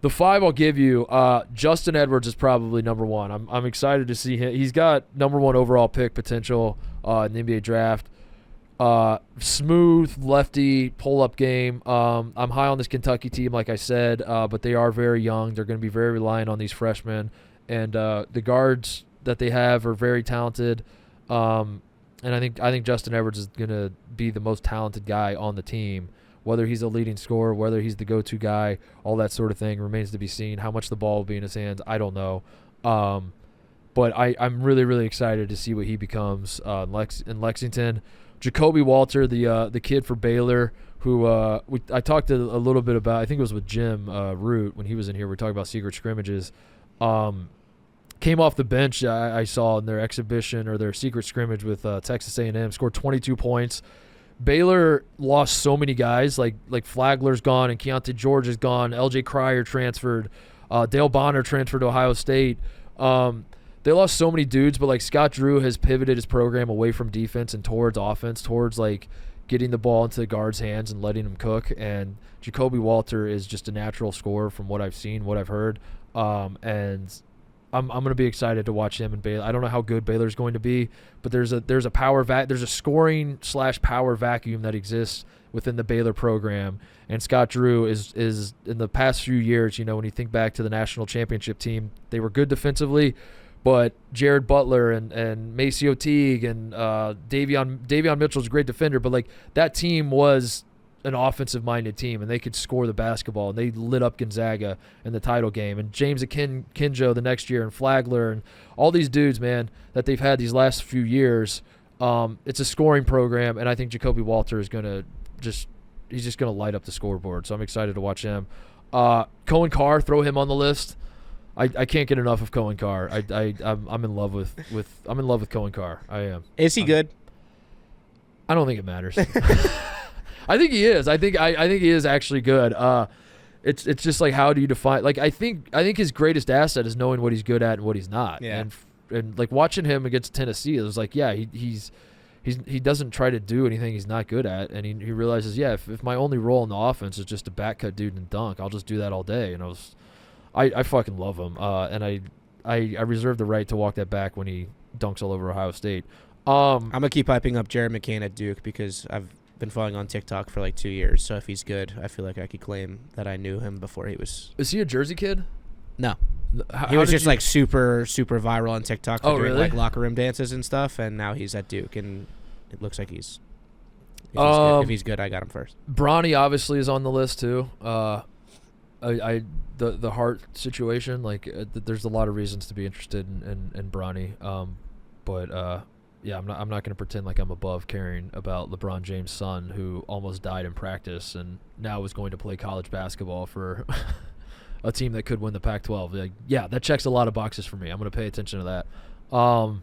the 5 I'll give you, Justin Edwards is probably number one. I'm excited to see him. He's got number one overall pick potential in the NBA draft. Smooth lefty pull-up game. I'm high on this Kentucky team, like I said, but they are very young. They're going to be very reliant on these freshmen, and the guards that they have are very talented. And I think Justin Edwards is going to be the most talented guy on the team. Whether he's a leading scorer, whether he's the go-to guy, all that sort of thing remains to be seen. How much the ball will be in his hands, I don't know. But I'm really, really excited to see what he becomes in Lexington. Jacoby Walter, the kid for Baylor, who I talked a little bit about. I think it was with Jim Root when he was in here. We were talking about secret scrimmages. Came off the bench, I saw in their exhibition or their secret scrimmage with Texas A&M. Scored 22 points. Baylor lost so many guys, like Flagler's gone and Keontae George is gone. L.J. Cryer transferred. Dale Bonner transferred to Ohio State. They lost so many dudes, but like Scott Drew has pivoted his program away from defense and towards offense, towards like getting the ball into the guard's hands and letting him cook. And Jacoby Walter is just a natural scorer from what I've seen, what I've heard. And I'm going to be excited to watch him and Baylor. I don't know how good Baylor's going to be, but there's a scoring / power vacuum that exists within the Baylor program. And Scott Drew is in the past few years, when you think back to the national championship team, they were good defensively, but Jared Butler and Maceo Teague and Davion Mitchell's a great defender, but like that team was an offensive-minded team, and they could score the basketball, and they lit up Gonzaga in the title game. And James Akinjo the next year, and Flagler, and all these dudes, man, that they've had these last few years. It's a scoring program, and I think Jacoby Walter is going to he's just going to light up the scoreboard. So I'm excited to watch him. Cohen Carr, throw him on the list. I can't get enough of Cohen Carr. I'm in love with Cohen Carr. I am. Is he good? I don't think it matters. I think he is. I think he is actually good. It's just like, how do you define? Like I think his greatest asset is knowing what he's good at and what he's not. Yeah. And like watching him against Tennessee, it was like, yeah, he doesn't try to do anything he's not good at, and he realizes, yeah, if my only role in the offense is just to back cut dude and dunk, I'll just do that all day. And I fucking love him. And I reserve the right to walk that back when he dunks all over Ohio State. I'm gonna keep hyping up Jared McCain at Duke because I've been following on TikTok for like 2 years. So if he's good, I feel like I could claim that I knew him before he was. Is he a Jersey kid? No. He was just like super viral on TikTok for doing like locker room dances and stuff, and now he's at Duke, and it looks like he's good. If he's good, I got him first. Bronny obviously is on the list too. The heart situation, like there's a lot of reasons to be interested in Bronny. But yeah, I'm not going to pretend like I'm above caring about LeBron James' son, who almost died in practice and now is going to play college basketball for a team that could win the Pac-12. Like, yeah, that checks a lot of boxes for me. I'm going to pay attention to that. And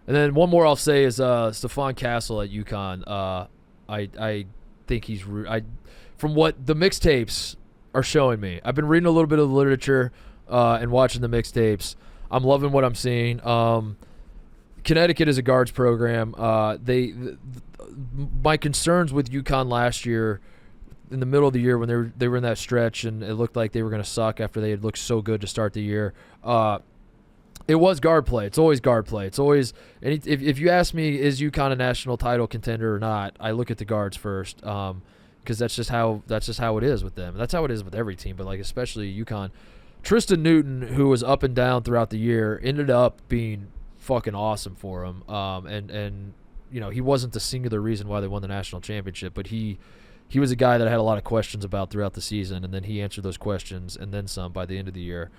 then one more I'll say is Stephon Castle at UConn. I think he's from what the mixtapes are showing me. I've been reading a little bit of the literature and watching the mixtapes. I'm loving what I'm seeing. Connecticut is a guards program. My concerns with UConn last year, in the middle of the year when they were in that stretch and it looked like they were going to suck after they had looked so good to start the year, it was guard play. It's always guard play. It's always, and if you ask me, is UConn a national title contender or not, I look at the guards first, because that's just how it is with them. That's how it is with every team, but like especially UConn. Tristan Newton, who was up and down throughout the year, ended up being fucking awesome for him. And he wasn't the singular reason why they won the national championship, but he was a guy that I had a lot of questions about throughout the season, and then he answered those questions and then some by the end of the year.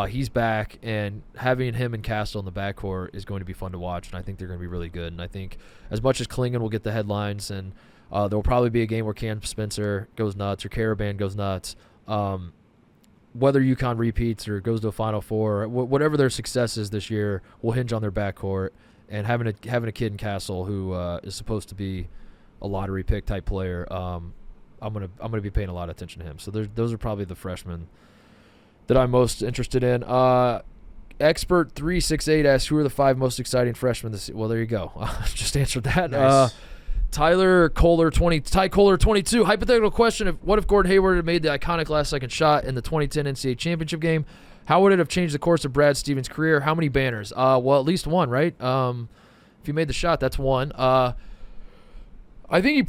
He's back, and having him and Castle in the backcourt is going to be fun to watch, and I think they're going to be really good. And I think as much as Klingon will get the headlines, and there will probably be a game where Cam Spencer goes nuts or Caravan goes nuts, whether UConn repeats or goes to a Final Four, whatever their success is this year will hinge on their backcourt. And having a kid in Castle who is supposed to be a lottery pick type player, I'm gonna be paying a lot of attention to him. So those are probably the freshmen that I'm most interested in. Expert 368 asks, who are the 5 most exciting freshmen this season? Well, there you go. Just answered that. Nice. Ty Kohler 22. Hypothetical question: what if Gordon Hayward had made the iconic last-second shot in the 2010 NCAA championship game? How would it have changed the course of Brad Stevens' career? How many banners? Well, at least one, right? If he made the shot, that's one. I think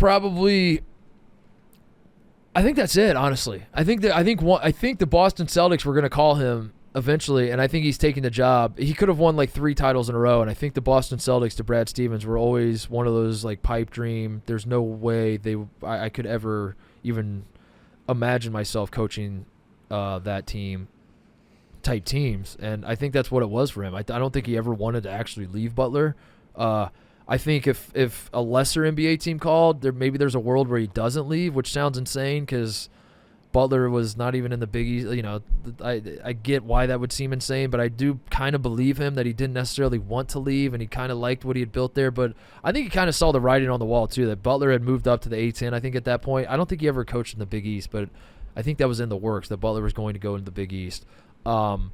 that's it, honestly. I think the Boston Celtics were going to call him eventually, and I think he's taking the job. He could have won like 3 titles in a row, and I think the Boston Celtics to Brad Stevens were always one of those like pipe dream. There's no way I could ever even imagine myself coaching that team type teams, and I think that's what it was for him. I don't think he ever wanted to actually leave Butler. I think if a lesser NBA team called, there's a world where he doesn't leave, which sounds insane because Butler was not even in the Big East. You know, I get why that would seem insane, but I do kind of believe him that he didn't necessarily want to leave, and he kind of liked what he had built there. But I think he kind of saw the writing on the wall, too, that Butler had moved up to the A-10, I think, at that point. I don't think he ever coached in the Big East, but I think that was in the works, that Butler was going to go into the Big East. And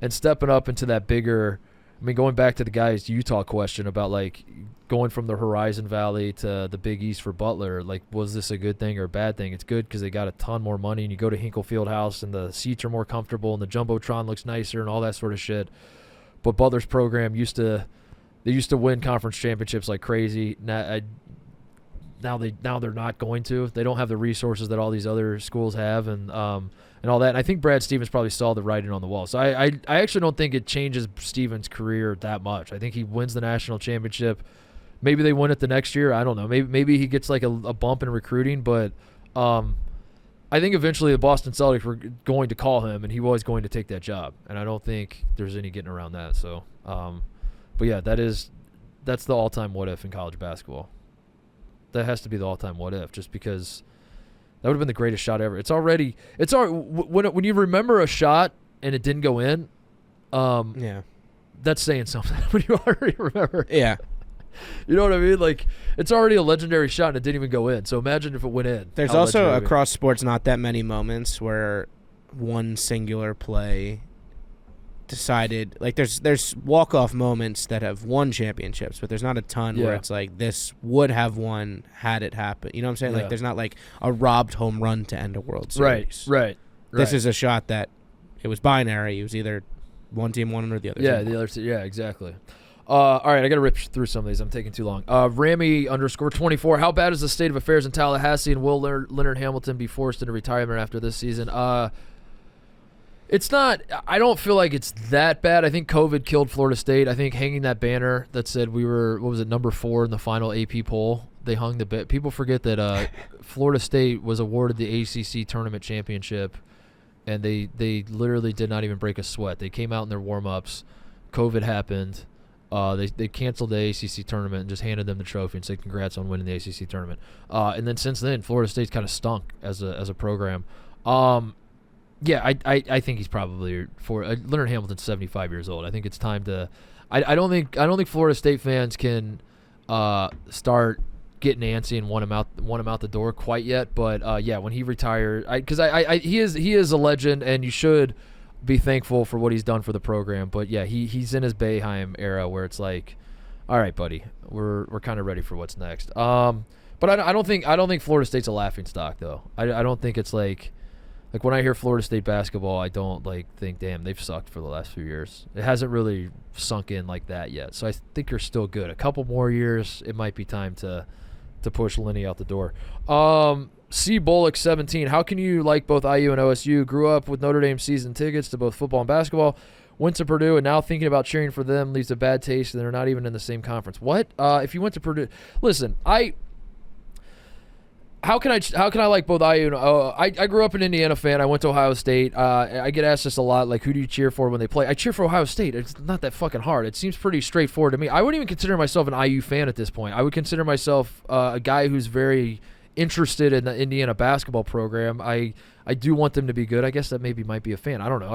stepping up into that bigger – I mean, going back to the guy's Utah question about, like, going from the Horizon Valley to the Big East for Butler, like, was this a good thing or a bad thing? It's good because they got a ton more money, and you go to Hinkle Fieldhouse, and the seats are more comfortable, and the Jumbotron looks nicer and all that sort of shit. But Butler's program used to win conference championships like crazy. Now they're not going to. They don't have the resources that all these other schools have, and all that. And I think Brad Stevens probably saw the writing on the wall. So I actually don't think it changes Stevens' career that much. I think he wins the national championship. Maybe they win it the next year. I don't know. Maybe he gets like a bump in recruiting, but I think eventually the Boston Celtics were going to call him, and he was going to take that job. And I don't think there's any getting around that. So, but yeah, that's the all-time what-if in college basketball. That has to be the all-time what-if, just because that would have been the greatest shot ever. It's already when you remember a shot and it didn't go in, that's saying something. When you already remember, yeah, you know what I mean. Like, it's already a legendary shot and it didn't even go in. So imagine if it went in. There's also across sports not that many moments where one singular play decided, like, there's walk-off moments that have won championships, but there's not a ton where it's like this would have won had it happened. You know what I'm saying? Like, there's not like a robbed home run to end a World Series. Right. This is a shot that it was binary. It was either one team won or the other team the other team. Yeah, exactly. All right, I got to rip through some of these. I'm taking too long. Ramy_24. How bad is the state of affairs in Tallahassee, and will Leonard Hamilton be forced into retirement after this season? It's not – I don't feel like it's that bad. I think COVID killed Florida State. I think hanging that banner that said we were – what was it, number 4 in the final AP poll, they hung the – people forget that Florida State was awarded the ACC tournament championship, and they literally did not even break a sweat. They came out in their warm-ups. COVID happened. They canceled the ACC tournament and just handed them the trophy and said congrats on winning the ACC tournament. And then since then, Florida State's kind of stunk as a program. Yeah, I think he's probably Leonard Hamilton's 75 years old. I think it's time to. I don't think Florida State fans can start getting antsy and want him out the door quite yet. But yeah, when he retires, because he is a legend, and you should be thankful for what he's done for the program. But yeah, he's in his Boeheim era where it's like, all right, buddy, we're kind of ready for what's next. But I don't think Florida State's a laughingstock though. I don't think it's like when I hear Florida State basketball, I don't think, damn, they've sucked for the last few years. It hasn't really sunk in like that yet. So I think you're still good. A couple more years, it might be time to push Lenny out the door. C. Bullock 17. How can you like both IU and OSU? Grew up with Notre Dame season tickets to both football and basketball. Went to Purdue, and now thinking about cheering for them leaves a bad taste, and they're not even in the same conference. What? If you went to Purdue, listen, How can I like both IU and I grew up an Indiana fan. I went to Ohio State. I get asked this a lot, like, who do you cheer for when they play? I cheer for Ohio State. It's not that fucking hard. It seems pretty straightforward to me. I wouldn't even consider myself an IU fan at this point. I would consider myself a guy who's very interested in the Indiana basketball program. I do want them to be good. I guess that maybe might be a fan. I don't know.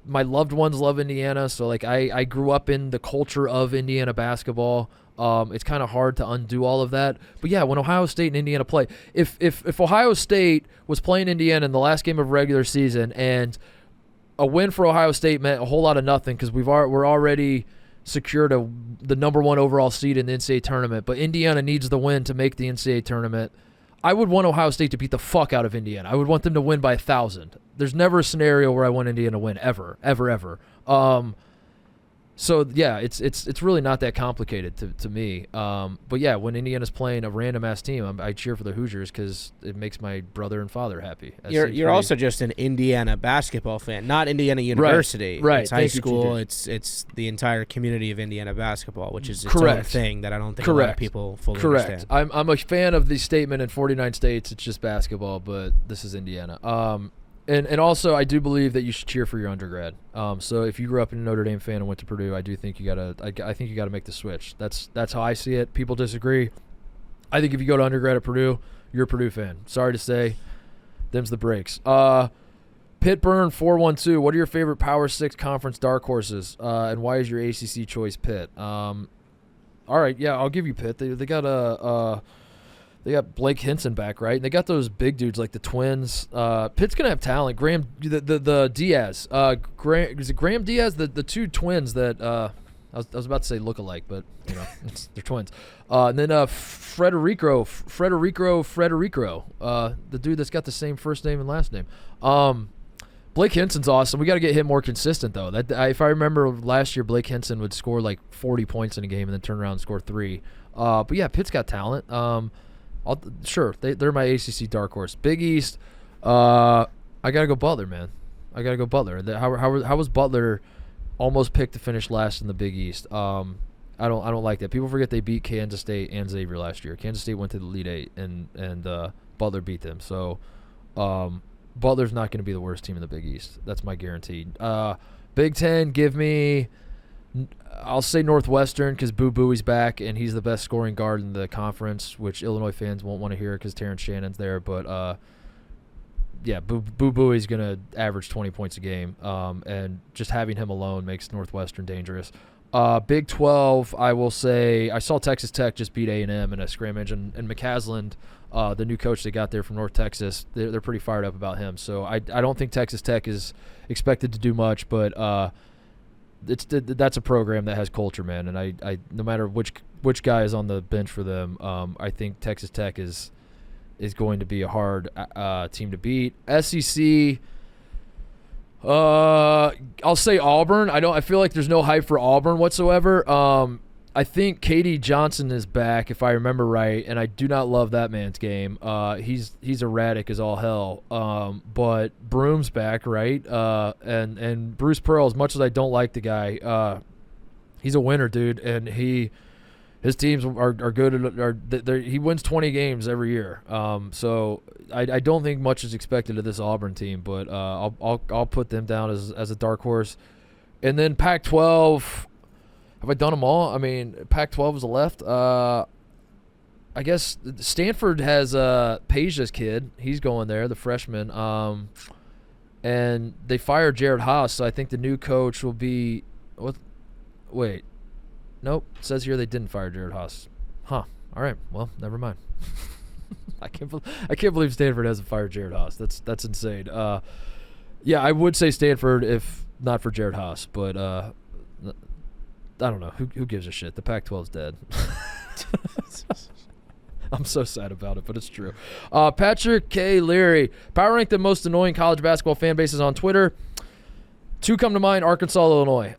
My loved ones love Indiana, so like I grew up in the culture of Indiana basketball. It's kind of hard to undo all of that. But yeah, when Ohio State and Indiana play, if Ohio State was playing Indiana in the last game of regular season and a win for Ohio State meant a whole lot of nothing because we're already secured the number 1 overall seed in the NCAA tournament, but Indiana needs the win to make the NCAA tournament, I would want Ohio State to beat the fuck out of Indiana. I would want them to win by 1,000. There's never a scenario where I want Indiana to win, ever. So yeah, it's really not that complicated to me. But yeah, when Indiana's playing a random ass team, I cheer for the Hoosiers because it makes my brother and father happy. You're also just an Indiana basketball fan, not Indiana University. Right. It's high school. It's the entire community of Indiana basketball, which is its own thing that I don't think a lot of people fully understand. I'm a fan of the statement in 49 states. It's just basketball, but this is Indiana. And also, I do believe that you should cheer for your undergrad. So if you grew up a Notre Dame fan and went to Purdue, I do think you gotta. I think you gotta make the switch. That's how I see it. People disagree. I think if you go to undergrad at Purdue, you're a Purdue fan. Sorry to say, them's the breaks. Pitt-Burn 412. What are your favorite Power 6 conference dark horses, and why is your ACC choice Pitt? All right, yeah, I'll give you Pitt. They got they got Blake Hinson back, right? And they got those big dudes like the twins. Pitt's gonna have talent. The Diaz. Is it Graham Diaz? The two twins that I was about to say look alike, but they're twins. And then Frederico, the dude that's got the same first name and last name. Blake Hinson's awesome. We got to get him more consistent though. If I remember last year, Blake Hinson would score like 40 points in a game and then turn around and score 3. But yeah, Pitt's got talent. Sure, they're my ACC dark horse. Big East, I gotta go Butler, man. I gotta go Butler. How was Butler almost picked to finish last in the Big East? I don't like that. People forget they beat Kansas State and Xavier last year. Kansas State went to the Elite Eight and Butler beat them. So Butler's not going to be the worst team in the Big East. That's my guarantee. Big Ten, give me. I'll say Northwestern because Boo Booey's back and he's the best scoring guard in the conference, which Illinois fans won't want to hear because Terrence Shannon's there. But yeah, Boo Booey's going to average 20 points a game, and just having him alone makes Northwestern dangerous. Big 12, I will say I saw Texas Tech just beat A&M in a scrimmage, and McCasland, the new coach they got there from North Texas, they're pretty fired up about him. So I don't think Texas Tech is expected to do much, but that's a program that has culture, man. And I no matter which guy is on the bench for them, I think Texas Tech is going to be a hard team to beat. SEC, I'll say Auburn. I feel like there's no hype for Auburn whatsoever. I think Katie Johnson is back, if I remember right, and I do not love that man's game. He's erratic as all hell. But Broom's back, right? And Bruce Pearl, as much as I don't like the guy, he's a winner, dude, and his teams are good. He wins 20 games every year. So I don't think much is expected of this Auburn team, but I'll put them down as a dark horse. And then Pac-12. Have I done them all? I mean, Pac-12 is the left. I guess Stanford has Peja's kid. He's going there, the freshman. And they fired Jared Haas, so I think the new coach will be – wait. Nope. It says here they didn't fire Jared Haas. Huh. All right. Well, never mind. I can't believe Stanford hasn't fired Jared Haas. That's insane. Yeah, I would say Stanford if not for Jared Haas, but I don't know. Who gives a shit? The Pac-12's dead. I'm so sad about it, but it's true. Patrick K. Leary. Power rank the most annoying college basketball fan bases on Twitter. 2 come to mind, Arkansas, Illinois.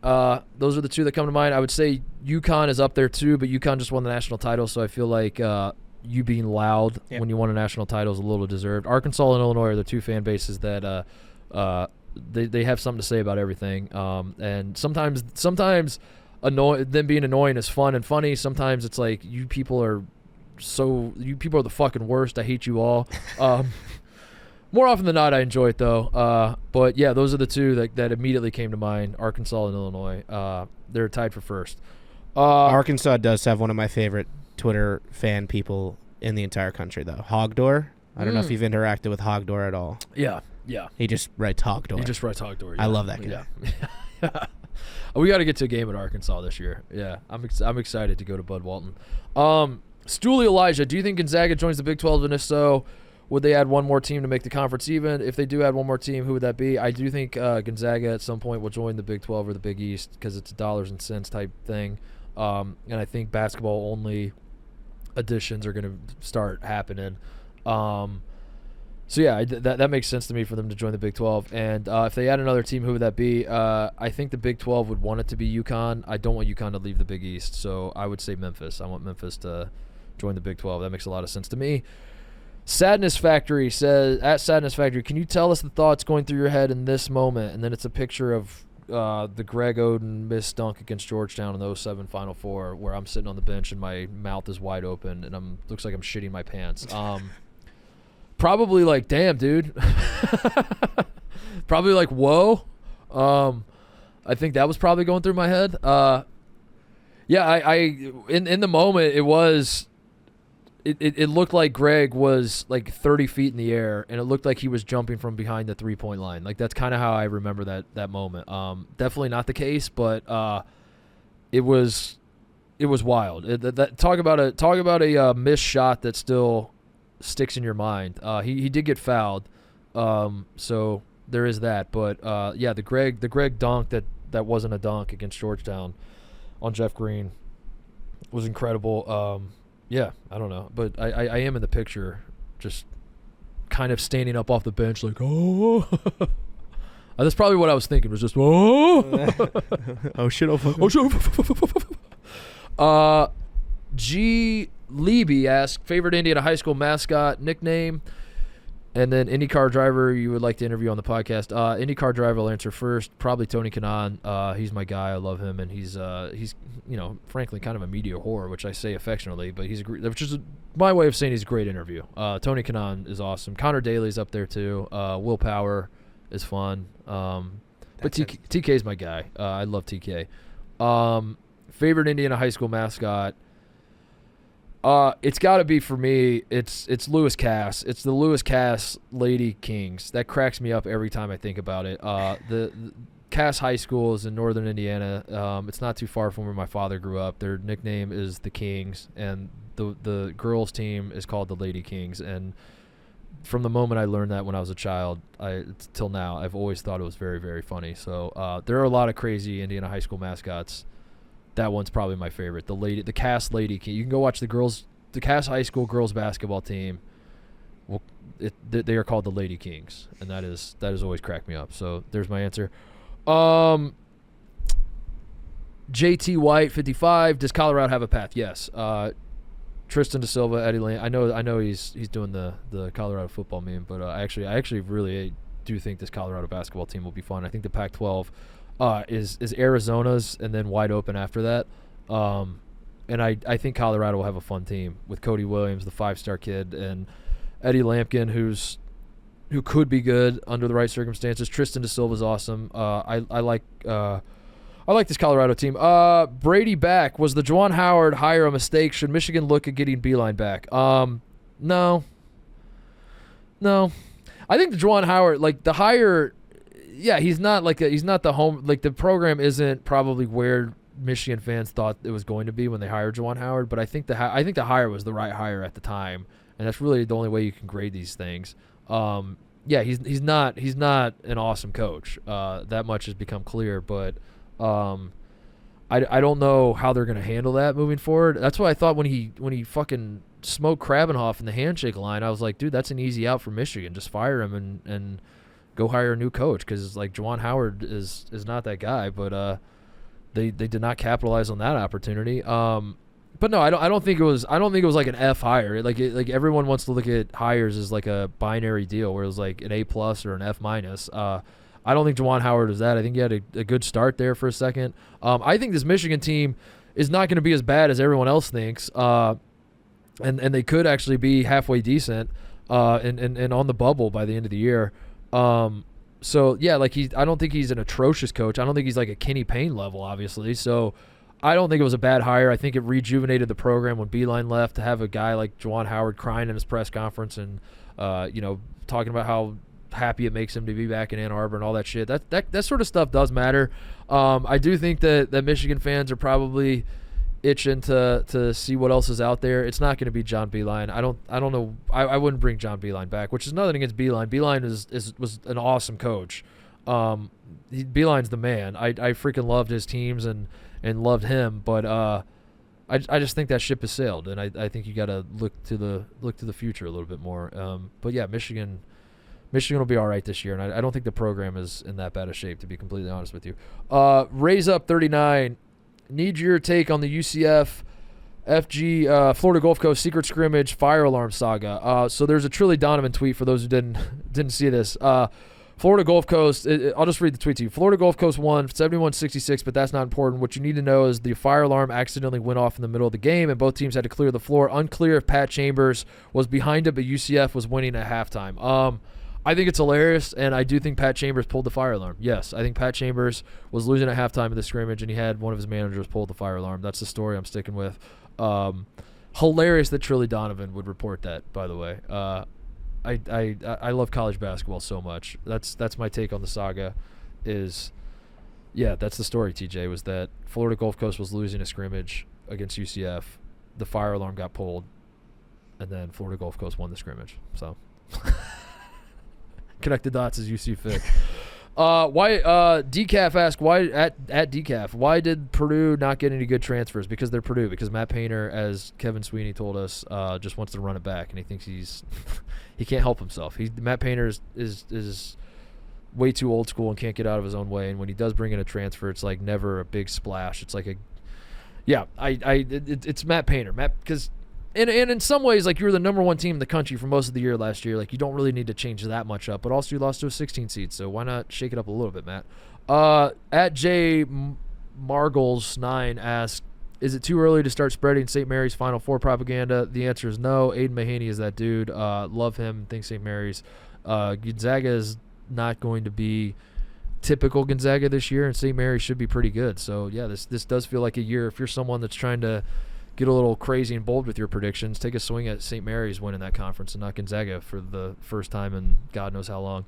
Those are the 2 that come to mind. I would say UConn is up there too, but UConn just won the national title, so I feel like you being loud when you won a national title is a little deserved. Arkansas and Illinois are the 2 fan bases that they have something to say about everything. And sometimes them being annoying is fun and funny. Sometimes it's like you people are the fucking worst. I hate you all. More often than not, I enjoy it though. But yeah, those are the 2 that immediately came to mind: Arkansas and Illinois. They're tied for first. Arkansas does have one of my favorite Twitter fan people in the entire country, though. Hogdoor. I don't know if you've interacted with Hogdoor at all. Yeah. He just writes Hogdoor. Yeah. I love that guy. Yeah. We got to get to a game at Arkansas this year. Yeah, I'm excited to go to Bud Walton. Stooley Elijah, do you think Gonzaga joins the Big 12? And if so, would they add one more team to make the conference even? If they do add one more team, who would that be? I do think Gonzaga at some point will join the Big 12 or the Big East because it's a dollars and cents type thing. And I think basketball-only additions are going to start happening. So, yeah, that makes sense to me for them to join the Big 12. And if they add another team, who would that be? I think the Big 12 would want it to be UConn. I don't want UConn to leave the Big East, so I would say Memphis. I want Memphis to join the Big 12. That makes a lot of sense to me. Sadness Factory says, at Sadness Factory, can you tell us the thoughts going through your head in this moment? And then it's a picture of the Greg Oden missed dunk against Georgetown in the 07 Final Four, where I'm sitting on the bench and my mouth is wide open and looks like I'm shitting my pants. Probably like, damn, dude. Probably like, whoa. I think that was probably going through my head. Yeah, I in the moment it was it looked like Greg was like 30 feet in the air, and it looked like he was jumping from behind the 3-point line. Like, that's kind of how I remember that moment. Definitely not the case, but it was wild. Talk about a missed shot that still sticks in your mind. He did get fouled, so there is that. But the Greg dunk that wasn't a dunk against Georgetown on Jeff Green was incredible. Yeah, I don't know, but I am in the picture, just kind of standing up off the bench like, oh. That's probably what I was thinking, was just, oh. Oh, shit. Oh, shit. G. Leby asked, favorite Indiana high school mascot, nickname, and then IndyCar driver you would like to interview on the podcast. IndyCar driver will answer first. Probably Tony Kanaan. He's my guy. I love him, and he's frankly kind of a media whore, which I say affectionately, but which is my way of saying he's a great interview. Tony Kanaan is awesome. Connor Daly's up there too. Will Power is fun. But TK is my guy. I love TK. Favorite Indiana high school mascot. It's got to be, for me, it's Lewis Cass. It's the Lewis Cass Lady Kings. That cracks me up every time I think about it. The Cass High School is in northern Indiana. It's not too far from where my father grew up. Their nickname is the Kings, and the girls' team is called the Lady Kings. And from the moment I learned that when I was a child, till now, I've always thought it was very, very funny. So there are a lot of crazy Indiana high school mascots. That one's probably my favorite. The Cass Lady King. You can go watch the Cass High School girls basketball team. Well, they are called the Lady Kings, and that has always cracked me up. So there's my answer. JT White 55. Does Colorado have a path? Yes. Tristan Da Silva, Eddie Lane. I know he's doing the Colorado football meme, but I actually really do think this Colorado basketball team will be fun. I think the Pac-12 is Arizona's and then wide open after that. And I think Colorado will have a fun team with Cody Williams, the 5-star kid, and Eddie Lampkin, who could be good under the right circumstances. Tristan Da Silva's awesome. I like this Colorado team. Brady back. Was the Juwan Howard hire a mistake? Should Michigan look at getting Beeline back? No. I think the Juwan Howard, like, the hire, yeah, he's not the home, like, the program isn't probably where Michigan fans thought it was going to be when they hired Juwan Howard, but I think the hire was the right hire at the time, and that's really the only way you can grade these things. Yeah, he's not an awesome coach. That much has become clear, but I don't know how they're going to handle that moving forward. That's why I thought when he fucking smoked Krabenhoff in the handshake line, I was like, dude, that's an easy out for Michigan. Just fire him and go hire a new coach, because like Juwan Howard is not that guy, but they did not capitalize on that opportunity. But no, I don't think it was like an F hire. Like everyone wants to look at hires as like a binary deal where it was like an A+ or an F-. I don't think Juwan Howard is that. I think he had a good start there for a second. I think this Michigan team is not going to be as bad as everyone else thinks. And they could actually be halfway decent and on the bubble by the end of the year. So yeah, like I don't think he's an atrocious coach. I don't think he's like a Kenny Payne level, obviously. So I don't think it was a bad hire. I think it rejuvenated the program when Beeline left, to have a guy like Juwan Howard crying in his press conference and talking about how happy it makes him to be back in Ann Arbor and all that shit. That sort of stuff does matter. I do think that Michigan fans are probably itching to see what else is out there. It's not going to be John Beeline. I don't know. I wouldn't bring John Beeline back, which is nothing against Beeline. Beeline was an awesome coach. Beeline's the man. I freaking loved his teams and loved him, but I just think that ship has sailed, and I think you got to look to the future a little bit more. But yeah, Michigan will be all right this year, and I don't think the program is in that bad a shape, to be completely honest with you. Raise Up 39. Need your take on the UCF FG Florida Gulf Coast secret scrimmage fire alarm saga. So there's a Trilly Donovan tweet for those who didn't see this. Florida Gulf Coast, I'll just read the tweet to you. Florida Gulf Coast won 71-66, but that's not important. What you need to know is the fire alarm accidentally went off in the middle of the game, and both teams had to clear the floor. Unclear if Pat Chambers was behind it, but UCF was winning at halftime. I think it's hilarious, and I do think Pat Chambers pulled the fire alarm. Yes, I think Pat Chambers was losing at halftime of the scrimmage, and he had one of his managers pull the fire alarm. That's the story I'm sticking with. Hilarious that Trilly Donovan would report that, by the way. I love college basketball so much. That's my take on the saga is, yeah, that's the story, TJ, was that Florida Gulf Coast was losing a scrimmage against UCF. The fire alarm got pulled, and then Florida Gulf Coast won the scrimmage. So connect the dots as you see fit. Why Decaf asked why at Decaf, why did Purdue not get any good transfers? Because they're Purdue. Because Matt Painter, as Kevin Sweeney told us, just wants to run it back, and he thinks he can't help himself. Matt Painter is way too old school and can't get out of his own way. And when he does bring in a transfer, it's like never a big splash. It's like it's Matt Painter. Because and in some ways, like, you were the number one team in the country for most of the year last year. Like, you don't really need to change that much up. But also, you lost to a 16 seed, so why not shake it up a little bit, Matt? At J Margles 9 asks, is it too early to start spreading St. Mary's Final Four propaganda? The answer is no. Aiden Mahaney is that dude. Love him. Think St. Mary's. Gonzaga is not going to be typical Gonzaga this year, and St. Mary's should be pretty good. So, yeah, this does feel like a year. If you're someone that's trying to get a little crazy and bold with your predictions, take a swing at St. Mary's winning that conference and not Gonzaga for the first time in God knows how long.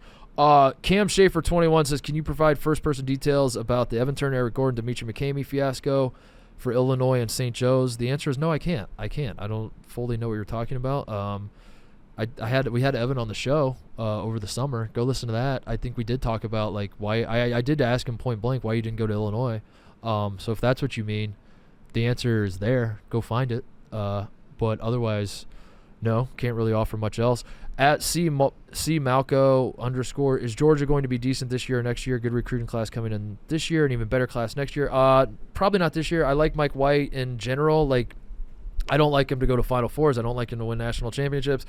Cam Schaefer 21 says, can you provide first-person details about the Evan Turner, Eric Gordon, Dimitri McCamey fiasco for Illinois and St. Joe's? The answer is no, I can't. I don't fully know what you're talking about. We had Evan on the show over the summer. Go listen to that. I think we did talk about, like, why I did ask him point blank why you didn't go to Illinois. So if that's what you mean, the answer is there. Go find it. But otherwise, no, can't really offer much else. At C Malco _ is Georgia going to be decent this year or next year? Good recruiting class coming in this year, and even better class next year. Probably not this year. I like Mike White in general. Like, I don't like him to go to Final Fours. I don't like him to win national championships.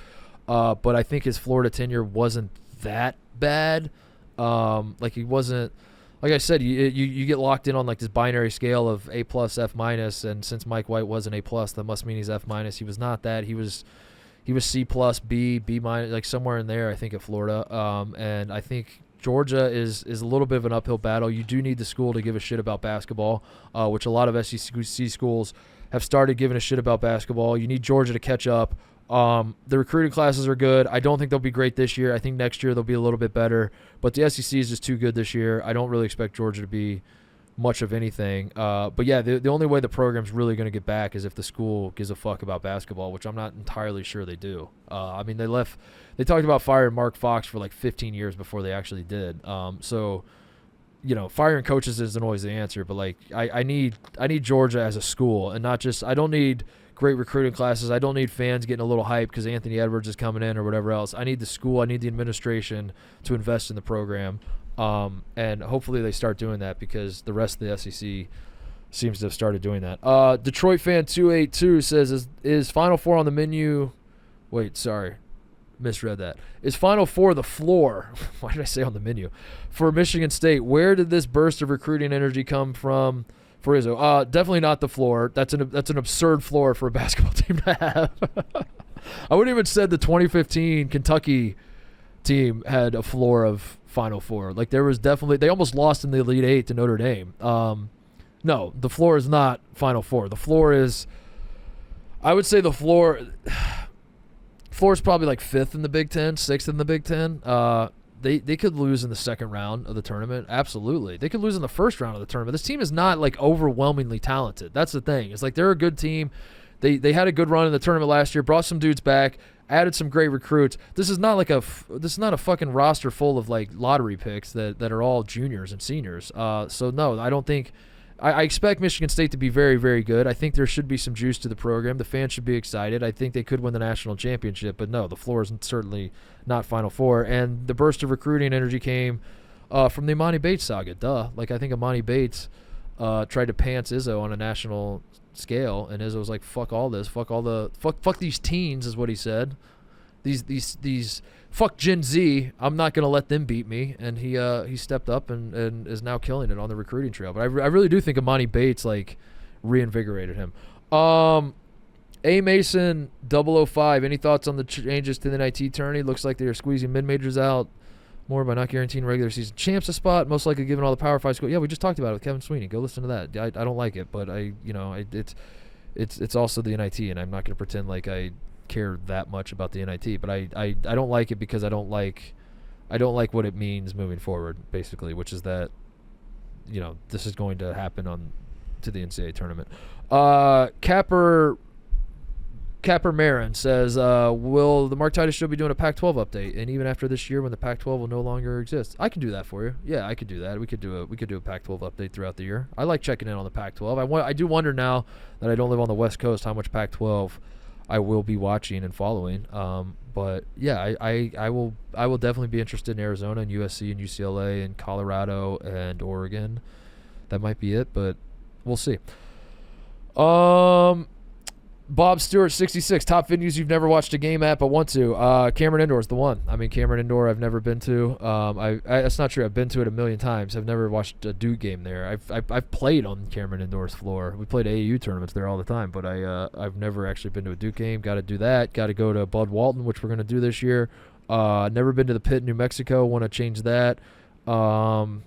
But I think his Florida tenure wasn't that bad. Like, he wasn't. Like I said, you get locked in on, like, this binary scale of A+, F-, and since Mike White was an A+, that must mean he's F-. He was not that. He was C+, B-, B-, like somewhere in there, I think, at Florida. And I think Georgia is a little bit of an uphill battle. You do need the school to give a shit about basketball, which a lot of SEC schools have started giving a shit about basketball. You need Georgia to catch up. The recruiting classes are good. I don't think they'll be great this year. I think next year they'll be a little bit better. But the SEC is just too good this year. I don't really expect Georgia to be much of anything. But, yeah, the only way the program's really going to get back is if the school gives a fuck about basketball, which I'm not entirely sure they do. I mean, they talked about firing Mark Fox for like 15 years before they actually did. So, you know, firing coaches isn't always the answer. But, like, I need Georgia as a school, and not just – I don't need – great recruiting classes. I don't need fans getting a little hype because Anthony Edwards is coming in or whatever else. I need the school. I need the administration to invest in the program. And hopefully they start doing that because the rest of the SEC seems to have started doing that. Detroit fan 282 says, is Final Four on the menu? Wait, sorry. Misread that. Is Final Four the floor? Why did I say on the menu? For Michigan State, where did this burst of recruiting energy come from? For Izzo, definitely not the floor. That's an absurd floor for a basketball team to have. I wouldn't even said the 2015 Kentucky team had a floor of Final Four. Like, there was definitely, they almost lost in the Elite Eight to Notre Dame. No, the floor is not Final Four. The floor is, I would say the floor is probably like 5th in the Big Ten, 6th in the Big Ten. They could lose in the second round of the tournament. Absolutely. They could lose in the first round of the tournament. This team is not, like, overwhelmingly talented. That's the thing. It's like they're a good team. They had a good run in the tournament last year, brought some dudes back, added some great recruits. This is not a fucking roster full of, like, lottery picks that are all juniors and seniors. So, no, I don't think – I expect Michigan State to be very, very good. I think there should be some juice to the program. The fans should be excited. I think they could win the national championship. But, no, the floor is certainly not Final Four. And the burst of recruiting energy came from the Imani Bates saga. Duh. Like, I think Imani Bates tried to pants Izzo on a national scale, and Izzo was like, fuck all this. Fuck these teens is what he said. These fuck Gen Z. I'm not gonna let them beat me. And he stepped up and is now killing it on the recruiting trail. But I really do think Imani Bates, like, reinvigorated him. A Mason 005. Any thoughts on the changes to the NIT tourney? Looks like they are squeezing mid majors out more by not guaranteeing regular season champs a spot. Most likely giving all the Power 5 schools. Yeah, we just talked about it with Kevin Sweeney. Go listen to that. I don't like it, but it's also the NIT, and I'm not going to pretend like I care that much about the NIT, but I don't like it because I don't like what it means moving forward, basically, which is that, you know, this is going to happen to the NCAA tournament. Capper Marin says, will the Mark Titus Show be doing a Pac-12 update? And even after this year when the Pac-12 will no longer exist? I can do that for you. Yeah, I could do that. We could do a Pac-12 update throughout the year. I like checking in on the Pac-12. I do wonder now that I don't live on the West Coast how much Pac-12 I will be watching and following. But yeah, I will definitely be interested in Arizona and USC and UCLA and Colorado and Oregon. That might be it, but we'll see. Bob Stewart 66, top venues you've never watched a game at but want to. Cameron Indoor is the one. I mean, Cameron Indoor I've never been to. That's not true. I've been to it a million times. I've never watched a Duke game there. I've played on Cameron Indoor's floor. We played AAU tournaments there all the time, but I've never actually been to a Duke game. Got to do that. Got to go to Bud Walton, which we're going to do this year. Never been to the Pit in New Mexico. Want to change that. Trying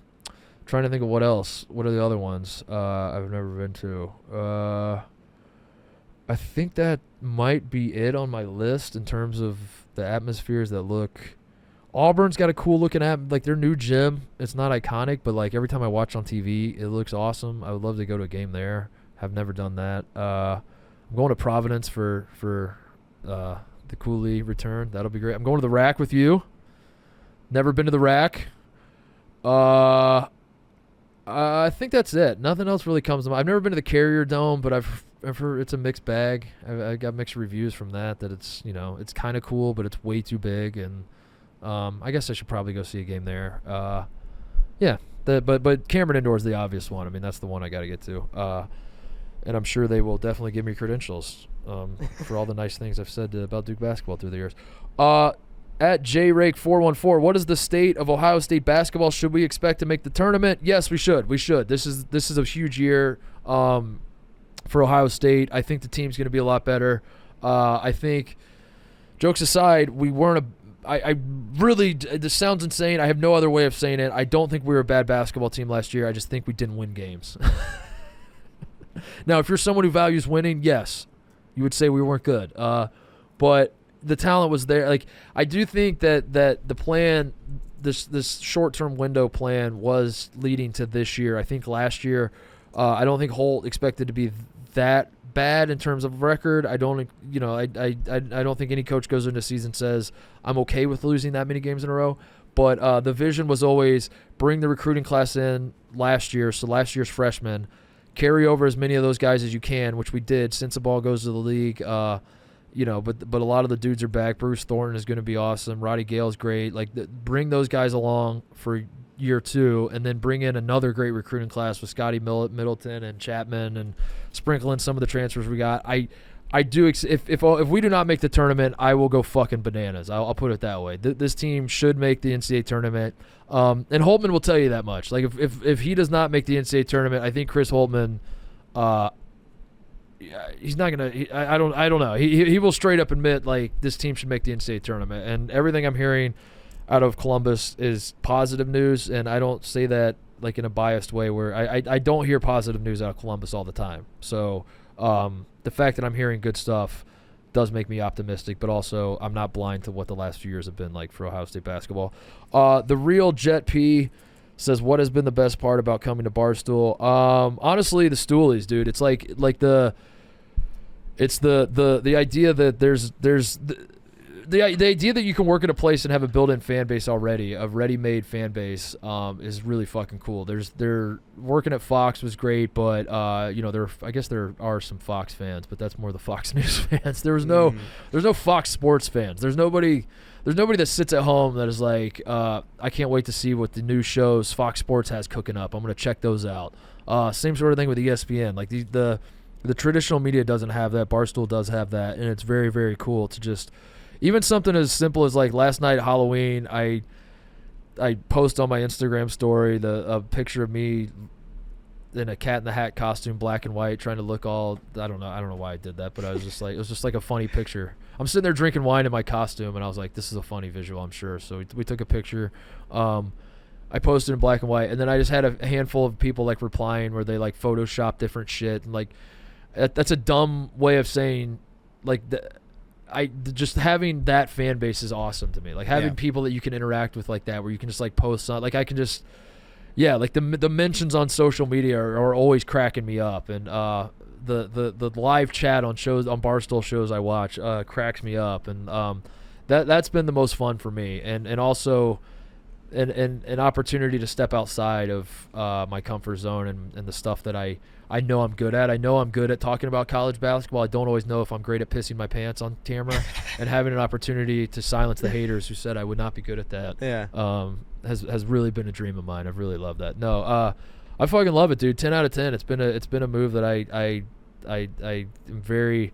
to think of what else. What are the other ones I've never been to? I think that might be it on my list in terms of the atmospheres that look. Auburn's got a cool looking like their new gym. It's not iconic, but like every time I watch on TV, it looks awesome. I would love to go to a game there. Have never done that. I'm going to Providence for the Cooley return. That'll be great. I'm going to the Rack with you. Never been to the Rack. I think that's it. Nothing else really comes to mind. I've never been to the Carrier Dome, but I've heard it's a mixed bag. I got mixed reviews from that it's, you know, it's kind of cool, but it's way too big, and I guess I should probably go see a game there. Yeah, but Cameron Indoor is the obvious one. I mean, that's the one I got to get to, and I'm sure they will definitely give me credentials for all the nice things I've said about Duke basketball through the years. At JRake414, what is the state of Ohio State basketball? Should we expect to make the tournament? Yes, we should. We should. This is a huge year for Ohio State. I think the team's going to be a lot better. I think, jokes aside, we weren't I really, this sounds insane. I have no other way of saying it. I don't think we were a bad basketball team last year. I just think we didn't win games. Now, if you're someone who values winning, yes, you would say we weren't good. But the talent was there. Like, I do think that the plan, this short-term window plan, was leading to this year. I think last year, I don't think Holt expected to be that bad in terms of record. I don't think any coach goes into a season says I'm okay with losing that many games in a row. But the vision was always bring the recruiting class in last year, so last year's freshmen, carry over as many of those guys as you can, which we did since the ball goes to the league. But a lot of the dudes are back. Bruce Thornton is going to be awesome. Roddy Gale's great. Like, bring those guys along for year two, and then bring in another great recruiting class with Scotty Middleton and Chapman, and sprinkle in some of the transfers we got. I do. If we do not make the tournament, I will go fucking bananas. I'll put it that way. This team should make the NCAA tournament, and Holtmann will tell you that much. Like, if he does not make the NCAA tournament, I think Chris Holtmann. He's not gonna. I don't know. He will straight up admit, like, this team should make the NCAA tournament, and everything I'm hearing out of Columbus is positive news, and I don't say that like in a biased way. Where I don't hear positive news out of Columbus all the time. So the fact that I'm hearing good stuff does make me optimistic, but also I'm not blind to what the last few years have been like for Ohio State basketball. The real Jet P says, what has been the best part about coming to Barstool? Honestly, the stoolies, dude. It's like the idea that there's the idea that you can work in a place and have a built-in fan base already, a ready-made fan base, is really fucking cool. They're working at Fox was great, but I guess there are some Fox fans, but that's more the Fox News fans. There's no Fox Sports fans. There's nobody that sits at home that is like, I can't wait to see what the new shows Fox Sports has cooking up. I'm gonna check those out. Same sort of thing with ESPN. Like the traditional media doesn't have that. Barstool does have that, and it's very, very cool to just. Even something as simple as, like, last night at Halloween, I post on my Instagram story a picture of me in a Cat in the Hat costume, black and white, trying to look all, I don't know why I did that, but I was just like, it was just like a funny picture. I'm sitting there drinking wine in my costume, and I was like, this is a funny visual, I'm sure. So we took a picture. I posted in black and white, and then I just had a handful of people, like, replying where they, like, Photoshop different shit, and, like, that's a dumb way of saying like just having that fan base is awesome to me. Like having people that you can interact with like that, where you can just like post on, like I can just, like the mentions on social media are always cracking me up, and the live chat on Barstool shows I watch cracks me up, and that's been the most fun for me, and also an opportunity to step outside of my comfort zone and the stuff that I know I'm good at. I know I'm good at talking about college basketball. I don't always know if I'm great at pissing my pants on camera, and having an opportunity to silence the haters who said I would not be good at that has really been a dream of mine. I've really loved that. No, I fucking love it, dude. 10 out of 10. It's been a move that I am very,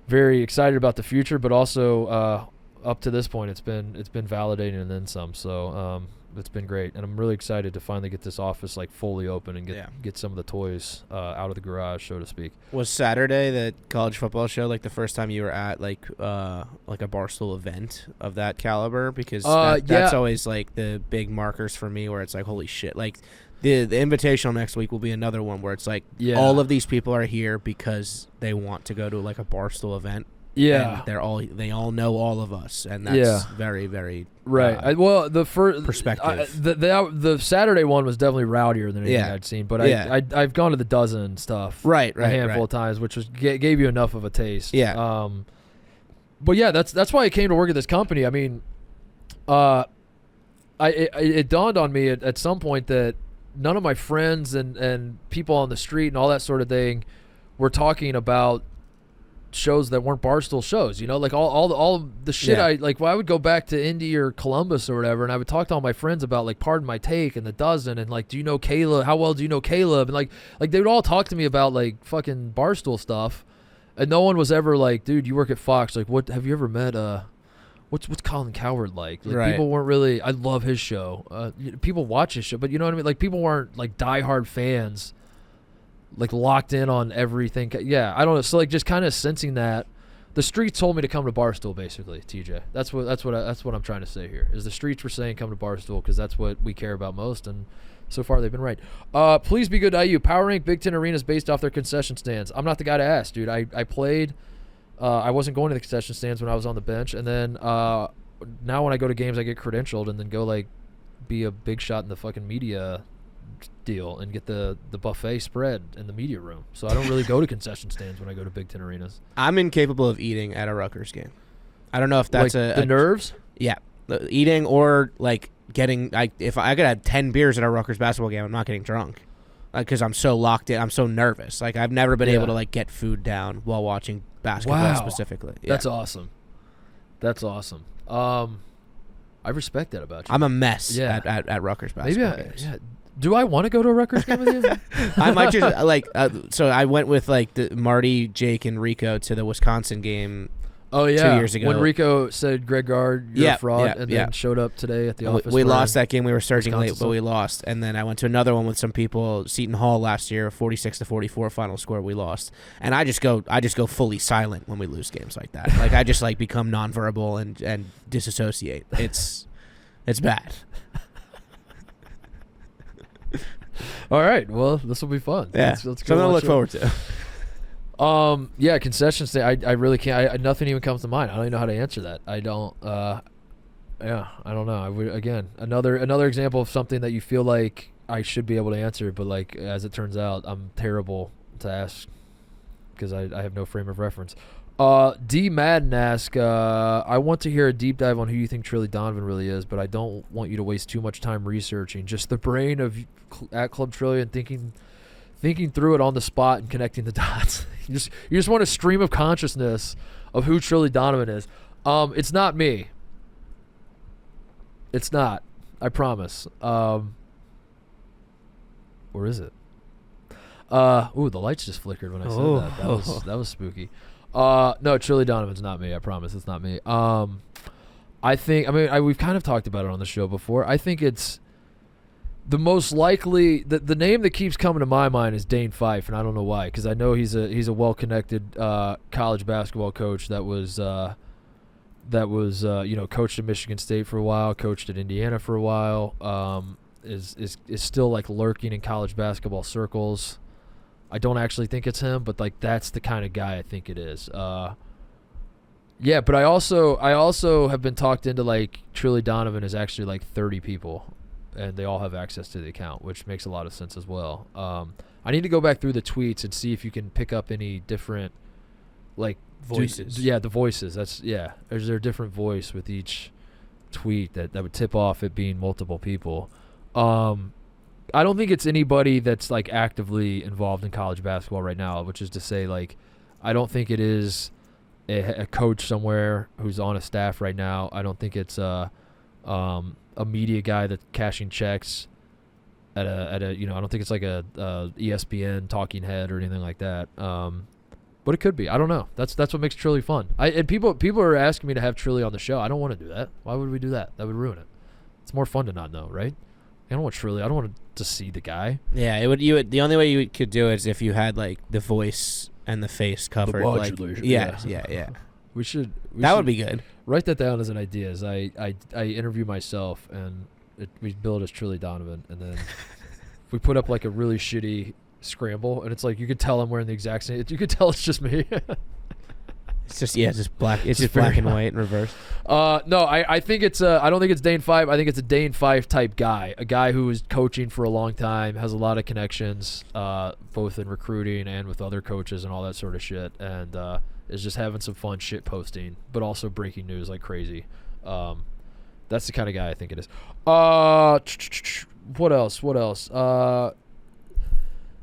very excited about the future, but also up to this point it's been validating and then some. So it's been great, and I'm really excited to finally get this office like fully open and get some of the toys out of the garage, so to speak. Was Saturday the college football show like the first time you were at like a Barstool event of that caliber? Because that's always like the big markers for me, where it's like, holy shit, like the invitational next week will be another one where it's like all of these people are here because they want to go to like a Barstool event. Yeah, and they all know all of us, and that's very, very right. Well, the first perspective, the Saturday one was definitely rowdier than anything I'd seen, but I've gone to the dozen stuff a handful of times, which gave you enough of a taste. Yeah. But yeah, that's why I came to work at this company. I mean, it dawned on me at some point that none of my friends and people on the street and all that sort of thing were talking about shows that weren't Barstool shows, you know, like all the shit I would go back to Indy or Columbus or whatever, and I would talk to all my friends about like Pardon My Take and the Dozen, and like, do you know Caleb? How well do you know Caleb? And like they would all talk to me about like fucking Barstool stuff, and no one was ever like, dude, you work at Fox, like what have you ever met what's Colin Cowherd like? People weren't really. I love his show. People watch his show, but you know what I mean. Like people weren't like diehard fans, like locked in on everything. Yeah, I don't know. So like just kind of sensing that the streets told me to come to Barstool, basically, TJ. That's what I'm trying to say here. Is the streets were saying come to Barstool because that's what we care about most, and so far they've been right. Please be good to IU. Power rank Big Ten arenas based off their concession stands. I'm not the guy to ask, dude. I played. I wasn't going to the concession stands when I was on the bench, and then now when I go to games, I get credentialed and then go like be a big shot in the fucking media deal and get the buffet spread in the media room. So I don't really go to concession stands when I go to Big Ten arenas. I'm incapable of eating at a Rutgers game. I don't know if that's like the nerves. Yeah, eating or like getting. If I could have 10 beers at a Rutgers basketball game, I'm not getting drunk because I'm so locked in. I'm so nervous. Like I've never been able to like get food down while watching basketball specifically. Yeah. That's awesome. That's awesome. I respect that about you. I'm a mess at Rutgers basketball games. Do I want to go to a Rutgers game with you? I might just like. So I went with like Marty, Jake, and Rico to the Wisconsin game. Oh yeah, 2 years ago when Rico said Greg Gard, you're a fraud, and then showed up today at the office. We lost that game. We were surging late, but we lost. And then I went to another one with some people, Seton Hall last year, 46-44 final score. We lost, and I just go fully silent when we lose games like that. Like I just like become nonverbal and disassociate. It's bad. All right, well, this will be fun. Yeah, let's something to look forward to. Yeah, concession stand. I really can't. Nothing even comes to mind. I don't even know how to answer that. I don't. I don't know. I would again another example of something that you feel like I should be able to answer, but like as it turns out, I'm terrible to ask because I have no frame of reference. D Madden asks, I want to hear a deep dive on who you think Trilly Donovan really is, but I don't want you to waste too much time researching. Just the brain of at Club Trilly and thinking through it on the spot and connecting the dots. you just want a stream of consciousness of who Trilly Donovan is. It's not me. It's not. I promise. Or is it? Ooh, the lights just flickered when I said that. That was spooky. No, Trilly Donovan's not me. I promise it's not me. We've kind of talked about it on the show before. I think it's the most likely. The name that keeps coming to my mind is Dane Fife, and I don't know why, because I know he's a well-connected college basketball coach that was coached at Michigan State for a while, coached at Indiana for a while. Is still like lurking in college basketball circles. I don't actually think it's him, but like that's the kind of guy I think it is. Yeah, but I also have been talked into like Trilly Donovan is actually like 30 people, and they all have access to the account, which makes a lot of sense as well. I need to go back through the tweets and see if you can pick up any different like voices. The voices. Is there a different voice with each tweet that would tip off it being multiple people? I don't think it's anybody that's like actively involved in college basketball right now, which is to say, like, I don't think it is a coach somewhere who's on a staff right now. I don't think it's a media guy that's cashing checks at a I don't think it's like a ESPN talking head or anything like that. But it could be. I don't know. That's what makes Trilly fun. And people are asking me to have Trilly on the show. I don't want to do that. Why would we do that? That would ruin it. It's more fun to not know, right? I don't want Trilly. I don't want to see the guy. Yeah, it would. The only way you could do it is if you had like the voice and the face covered. Yeah. We should. That would be good. Write that down as an idea. As I interview myself and we build as Trilly Donovan, and then we put up like a really shitty scramble, and it's like you could tell I'm wearing the exact same. You could tell it's just me. It's just black. It's just black and white in reverse. No, I think it's. I don't think it's Dane Fife. I think it's a Dane Fife type guy, a guy who is coaching for a long time, has a lot of connections, both in recruiting and with other coaches and all that sort of shit, and is just having some fun shit posting, but also breaking news like crazy. That's the kind of guy I think it is. What else?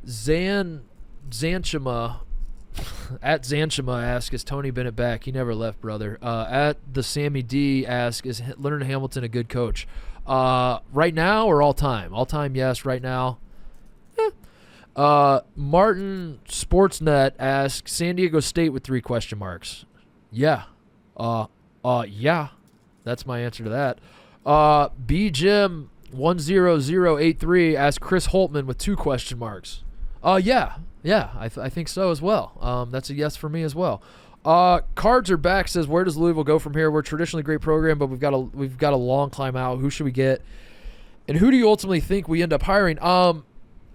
Zanchima. At Zanchima asks, is Tony Bennett back? He never left, brother. At the Sammy D asks, is Leonard Hamilton a good coach? Right now or all time? All time, yes. Right now, Martin Sportsnet asks, San Diego State with 3 question marks. Yeah. Yeah. That's my answer to that. B-Jim 10083 asks Chris Holtmann with 2 question marks. Yeah. Yeah, I think so as well. That's a yes for me as well. Cards are back says, where does Louisville go from here? We're a traditionally great program, but we've got a long climb out. Who should we get? And who do you ultimately think we end up hiring? I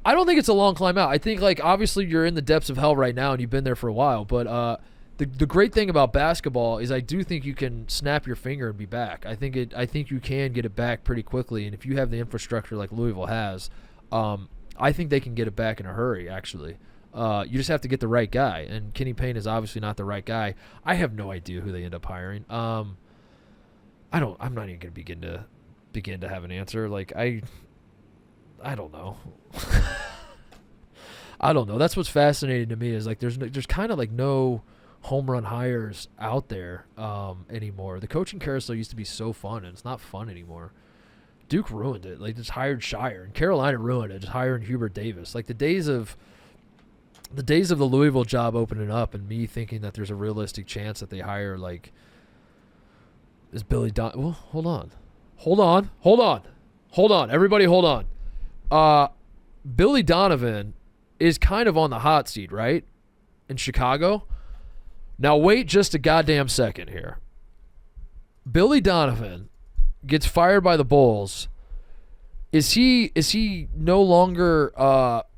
don't think it's a long climb out. I think, like, obviously you're in the depths of hell right now and you've been there for a while, but the great thing about basketball is I do think you can snap your finger and be back. I think you can get it back pretty quickly, and if you have the infrastructure like Louisville has, I think they can get it back in a hurry, actually. You just have to get the right guy, and Kenny Payne is obviously not the right guy. I have no idea who they end up hiring. I'm not even going to begin to have an answer. Like I don't know. I don't know. That's what's fascinating to me is like there's kind of like no home run hires out there anymore. The coaching carousel used to be so fun, and it's not fun anymore. Duke ruined it. Like, just hired Shire, and Carolina ruined it, just hiring Hubert Davis. Like, the days of the Louisville job opening up and me thinking that there's a realistic chance that they hire, like, is Billy Well, hold on. Everybody hold on. Billy Donovan is kind of on the hot seat, right? In Chicago. Now, wait just a goddamn second here. Billy Donovan gets fired by the Bulls. Is he no longer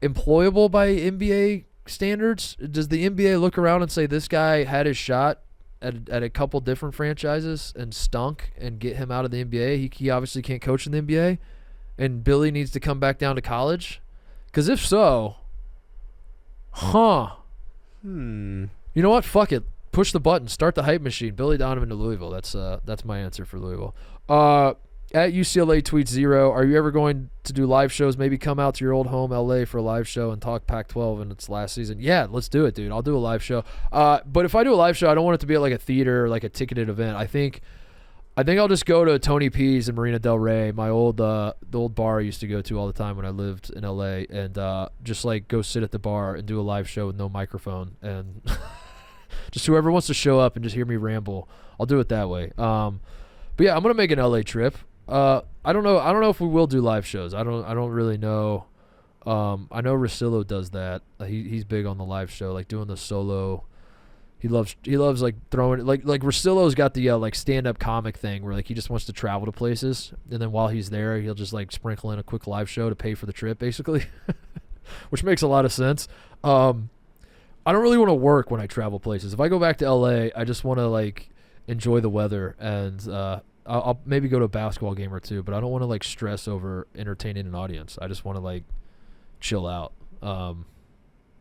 employable by NBA standards? Does the NBA look around and say this guy had his shot at a couple different franchises and stunk and get him out of the NBA? He obviously can't coach in the NBA, and Billy needs to come back down to college? Because if so, you know what? Fuck it. Push the button. Start the hype machine. Billy Donovan to Louisville. That's my answer for Louisville. At UCLA tweet 0, are you ever going to do live shows? Maybe come out to your old home, LA, for a live show and talk Pac-12 in its last season. Yeah, let's do it, dude. I'll do a live show. But if I do a live show, I don't want it to be at like a theater or like a ticketed event. I think I'll just go to Tony P's in Marina Del Rey, my the old bar I used to go to all the time when I lived in LA, and just like go sit at the bar and do a live show with no microphone, and just whoever wants to show up and just hear me ramble, I'll do it that way. But yeah, I'm gonna make an LA trip. I don't know if we will do live shows. I don't really know. I know Russillo does that. He's big on the live show, like doing the solo. He loves like throwing it. Like Russillo's got the like stand-up comic thing where like he just wants to travel to places, and then while he's there, he'll just like sprinkle in a quick live show to pay for the trip, basically. which makes a lot of sense. I don't really want to work when I travel places. If I go back to LA, I just want to like enjoy the weather, and I'll maybe go to a basketball game or two, but I don't want to like stress over entertaining an audience. I just want to like chill out. But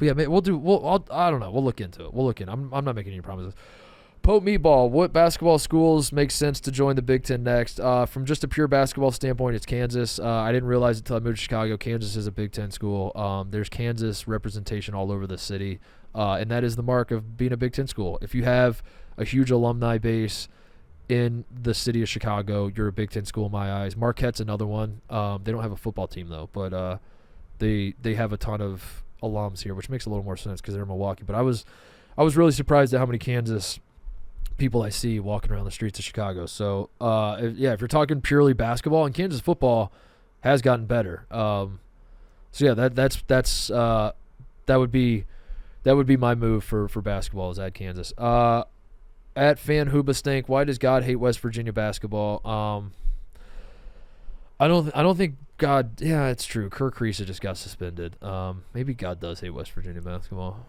yeah, I don't know. We'll look into it. I'm not making any promises. Pope Meatball, what basketball schools make sense to join the Big Ten next? From just a pure basketball standpoint, it's Kansas. I didn't realize until I moved to Chicago, Kansas is a Big Ten school. There's Kansas representation all over the city, and that is the mark of being a Big Ten school. If you have a huge alumni base in the city of Chicago, you're a Big Ten school in my eyes. Marquette's another one. They don't have a football team, though, but they have a ton of alums here, which makes a little more sense because they're in Milwaukee. But I was really surprised at how many Kansas people I see walking around the streets of Chicago. So, if you're talking purely basketball, and Kansas football has gotten better. So yeah, that would be my move for basketball is at Kansas. At Fan Hoobastank, why does God hate West Virginia basketball? I don't think God. Yeah, it's true. Kirk Creesa just got suspended. Maybe God does hate West Virginia basketball.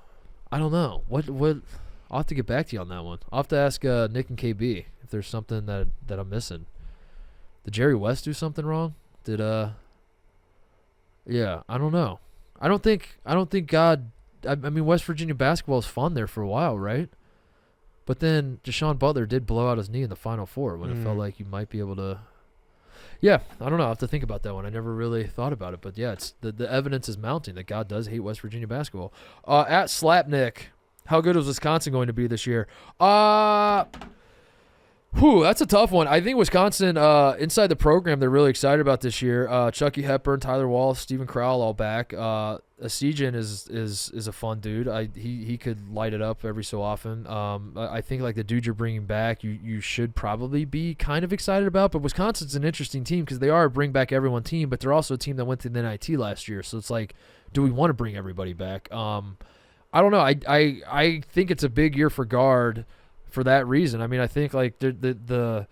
I don't know. What? I'll have to get back to you on that one. I'll have to ask Nick and KB if there's something that I'm missing. Did Jerry West do something wrong? Yeah, I don't know. I don't think God. I mean, West Virginia basketball is fun there for a while, right? But then Deshaun Butler did blow out his knee in the Final Four when it felt like you might be able to. Yeah, I don't know. I'll have to think about that one. I never really thought about it, but yeah, it's the evidence is mounting that God does hate West Virginia basketball. At Slapnick. How good is Wisconsin going to be this year? That's a tough one. I think Wisconsin, inside the program, they're really excited about this year. Chucky Hepburn, Tyler Wallace, Stephen Crowell all back. Asijan is a fun dude. He could light it up every so often. I think like the dude you're bringing back, you should probably be kind of excited about. But Wisconsin's an interesting team because they are a bring back everyone team, but they're also a team that went to the NIT last year. So it's like, do we want to bring everybody back? I don't know. I think it's a big year for guard for that reason. I mean, I think like the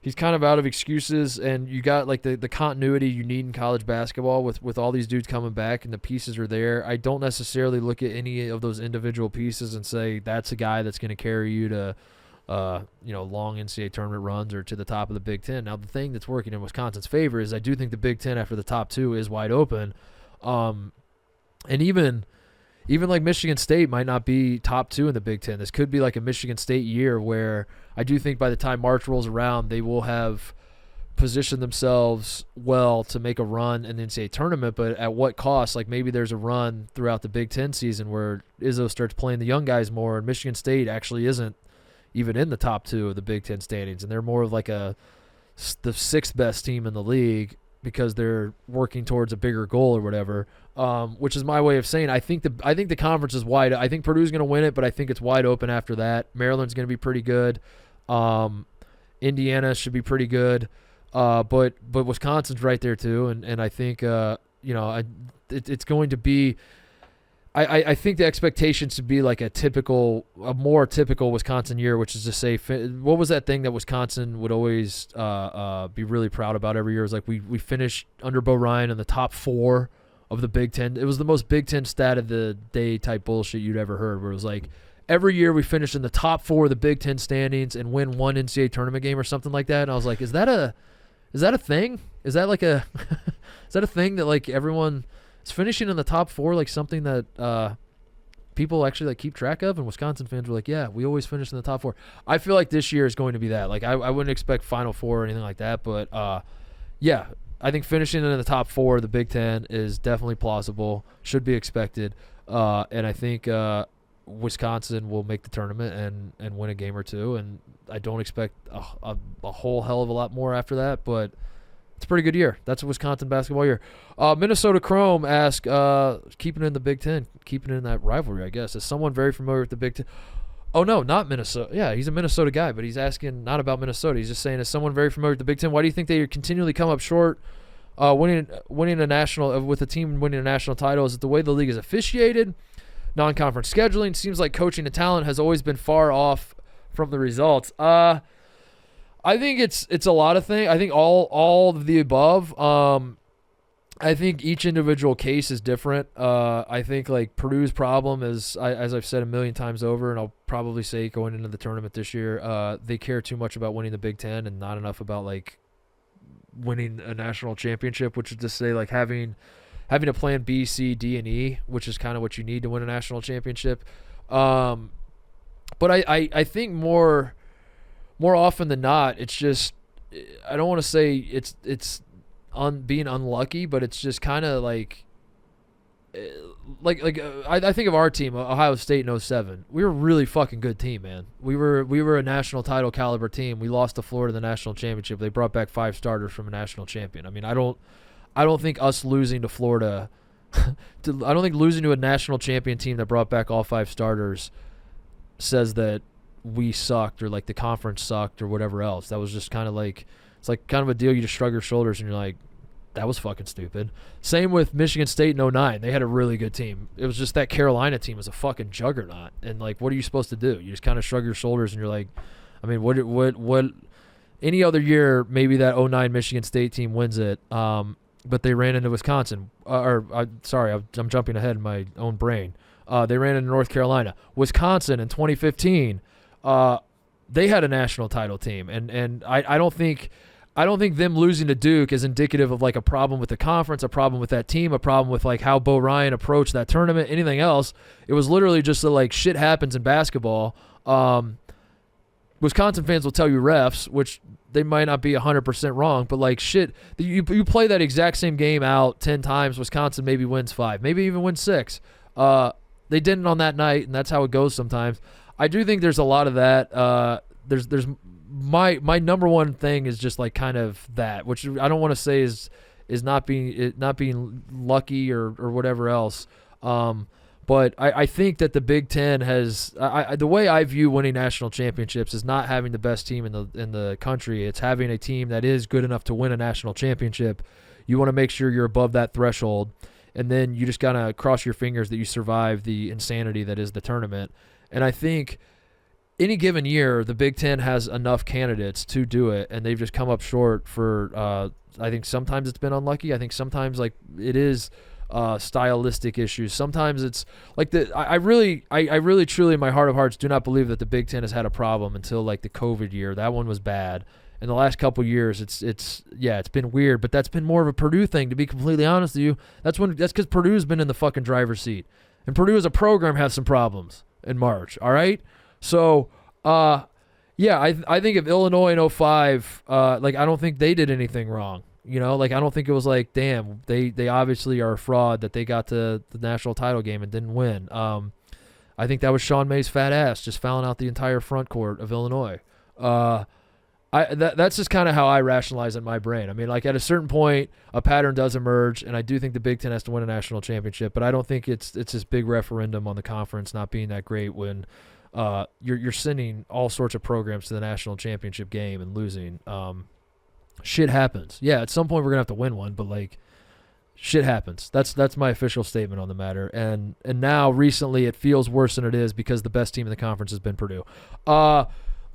he's kind of out of excuses, and you got like the continuity you need in college basketball with all these dudes coming back and the pieces are there. I don't necessarily look at any of those individual pieces and say that's a guy that's going to carry you to long NCAA tournament runs or to the top of the Big Ten. Now the thing that's working in Wisconsin's favor is I do think the Big Ten after the top two is wide open, and even like Michigan State might not be top two in the Big Ten. This could be like a Michigan State year where I do think by the time March rolls around, they will have positioned themselves well to make a run in the NCAA tournament, but at what cost? Like maybe there's a run throughout the Big Ten season where Izzo starts playing the young guys more, and Michigan State actually isn't even in the top two of the Big Ten standings, and they're more of like the sixth best team in the league because they're working towards a bigger goal or whatever. Which is my way of saying I think the conference is wide. I think Purdue's going to win it, but I think it's wide open after that. Maryland's going to be pretty good. Indiana should be pretty good. But Wisconsin's right there too, and I think it's going to be. I think the expectations should be like a more typical Wisconsin year, which is to say, what was that thing that Wisconsin would always be really proud about every year? It was like we finished under Bo Ryan in the top 4 of the Big Ten. It was the most Big Ten stat of the day type bullshit you'd ever heard, where it was like every year we finish in the top 4 of the Big Ten standings and win one NCAA tournament game or something like that. And I was like, is that a thing? Is that like is that a thing that like everyone is finishing in the top 4, like something that people actually like keep track of? And Wisconsin fans were like, yeah, we always finish in the top 4. I feel like this year is going to be that. Like I wouldn't expect Final Four or anything like that, but yeah. I think finishing in the top 4 of the Big Ten is definitely plausible, should be expected, and I think Wisconsin will make the tournament and win a game or two, and I don't expect a whole hell of a lot more after that, but it's a pretty good year. That's a Wisconsin basketball year. Minnesota Chrome asks, keeping it in the Big Ten, keeping it in that rivalry, I guess. Is someone very familiar with the Big Ten? Oh, no, not Minnesota. Yeah, he's a Minnesota guy, but he's asking not about Minnesota. He's just saying, is someone very familiar with the Big Ten? Why do you think they continually come up short winning a national with a team winning a national title? Is it the way the league is officiated? Non-conference scheduling? Seems like coaching and talent has always been far off from the results. I think it's a lot of things. I think all of the above. I think each individual case is different. I think like Purdue's problem is, as I've said a million times over, and I'll probably say going into the tournament this year, they care too much about winning the Big Ten and not enough about like winning a national championship, which is to say like having a plan B, C, D, and E, which is kind of what you need to win a national championship. But I think more often than not, it's just, I don't want to say it's being unlucky, but it's just kind of like I think of our team, Ohio State in 07. We were a really fucking good team, man. We were a national title caliber team. We lost to Florida in the national championship. They brought back 5 starters from a national champion. I mean, I don't think us losing to Florida, I don't think losing to a national champion team that brought back all 5 starters says that we sucked or like the conference sucked or whatever else. That was just kind of like, it's like kind of a deal. You just shrug your shoulders and you're like, that was fucking stupid. Same with Michigan State in 09. They had a really good team. It was just that Carolina team was a fucking juggernaut. And like, what are you supposed to do? You just kind of shrug your shoulders and you're like, I mean, what any other year, maybe that 09 Michigan State team wins it. But they ran into Wisconsin. I'm jumping ahead in my own brain. They ran into North Carolina. Wisconsin in 2015, they had a national title team. And I don't think them losing to Duke is indicative of like a problem with the conference, a problem with that team, a problem with like how Bo Ryan approached that tournament, anything else. It was literally just that like shit happens in basketball. Wisconsin fans will tell you refs, which they might not be 100% wrong, but like shit, you play that exact same game out 10 times, Wisconsin maybe wins 5, maybe even wins 6. They didn't on that night, and that's how it goes sometimes. I do think there's a lot of that. There's my number one thing is just like kind of that, which I don't want to say is not being lucky or whatever else. But I think that the Big Ten has the way I view winning national championships is not having the best team in the country. It's having a team that is good enough to win a national championship. You want to make sure you're above that threshold, and then you just gotta cross your fingers that you survive the insanity that is the tournament. And I think any given year, the Big Ten has enough candidates to do it, and they've just come up short for I think sometimes it's been unlucky. I think sometimes like it is stylistic issues. Sometimes it's like I really truly in my heart of hearts do not believe that the Big Ten has had a problem until like the COVID year. That one was bad. In the last couple years, it's been weird, but that's been more of a Purdue thing, to be completely honest with you. That's because Purdue's been in the fucking driver's seat, and Purdue as a program has some problems in March. All right, so I think if Illinois in 05, like I don't think they did anything wrong. You know, like I don't think it was like, damn, they obviously are a fraud that they got to the national title game and didn't win. I think that was Sean May's fat ass just fouling out the entire front court of Illinois. That's just kind of how I rationalize it in my brain. I mean, like at a certain point, a pattern does emerge, and I do think the Big Ten has to win a national championship, but I don't think it's this big referendum on the conference not being that great when you're sending all sorts of programs to the national championship game and losing. Shit happens. Yeah, at some point we're gonna have to win one, but like shit happens. That's my official statement on the matter. And now recently it feels worse than it is because the best team in the conference has been Purdue.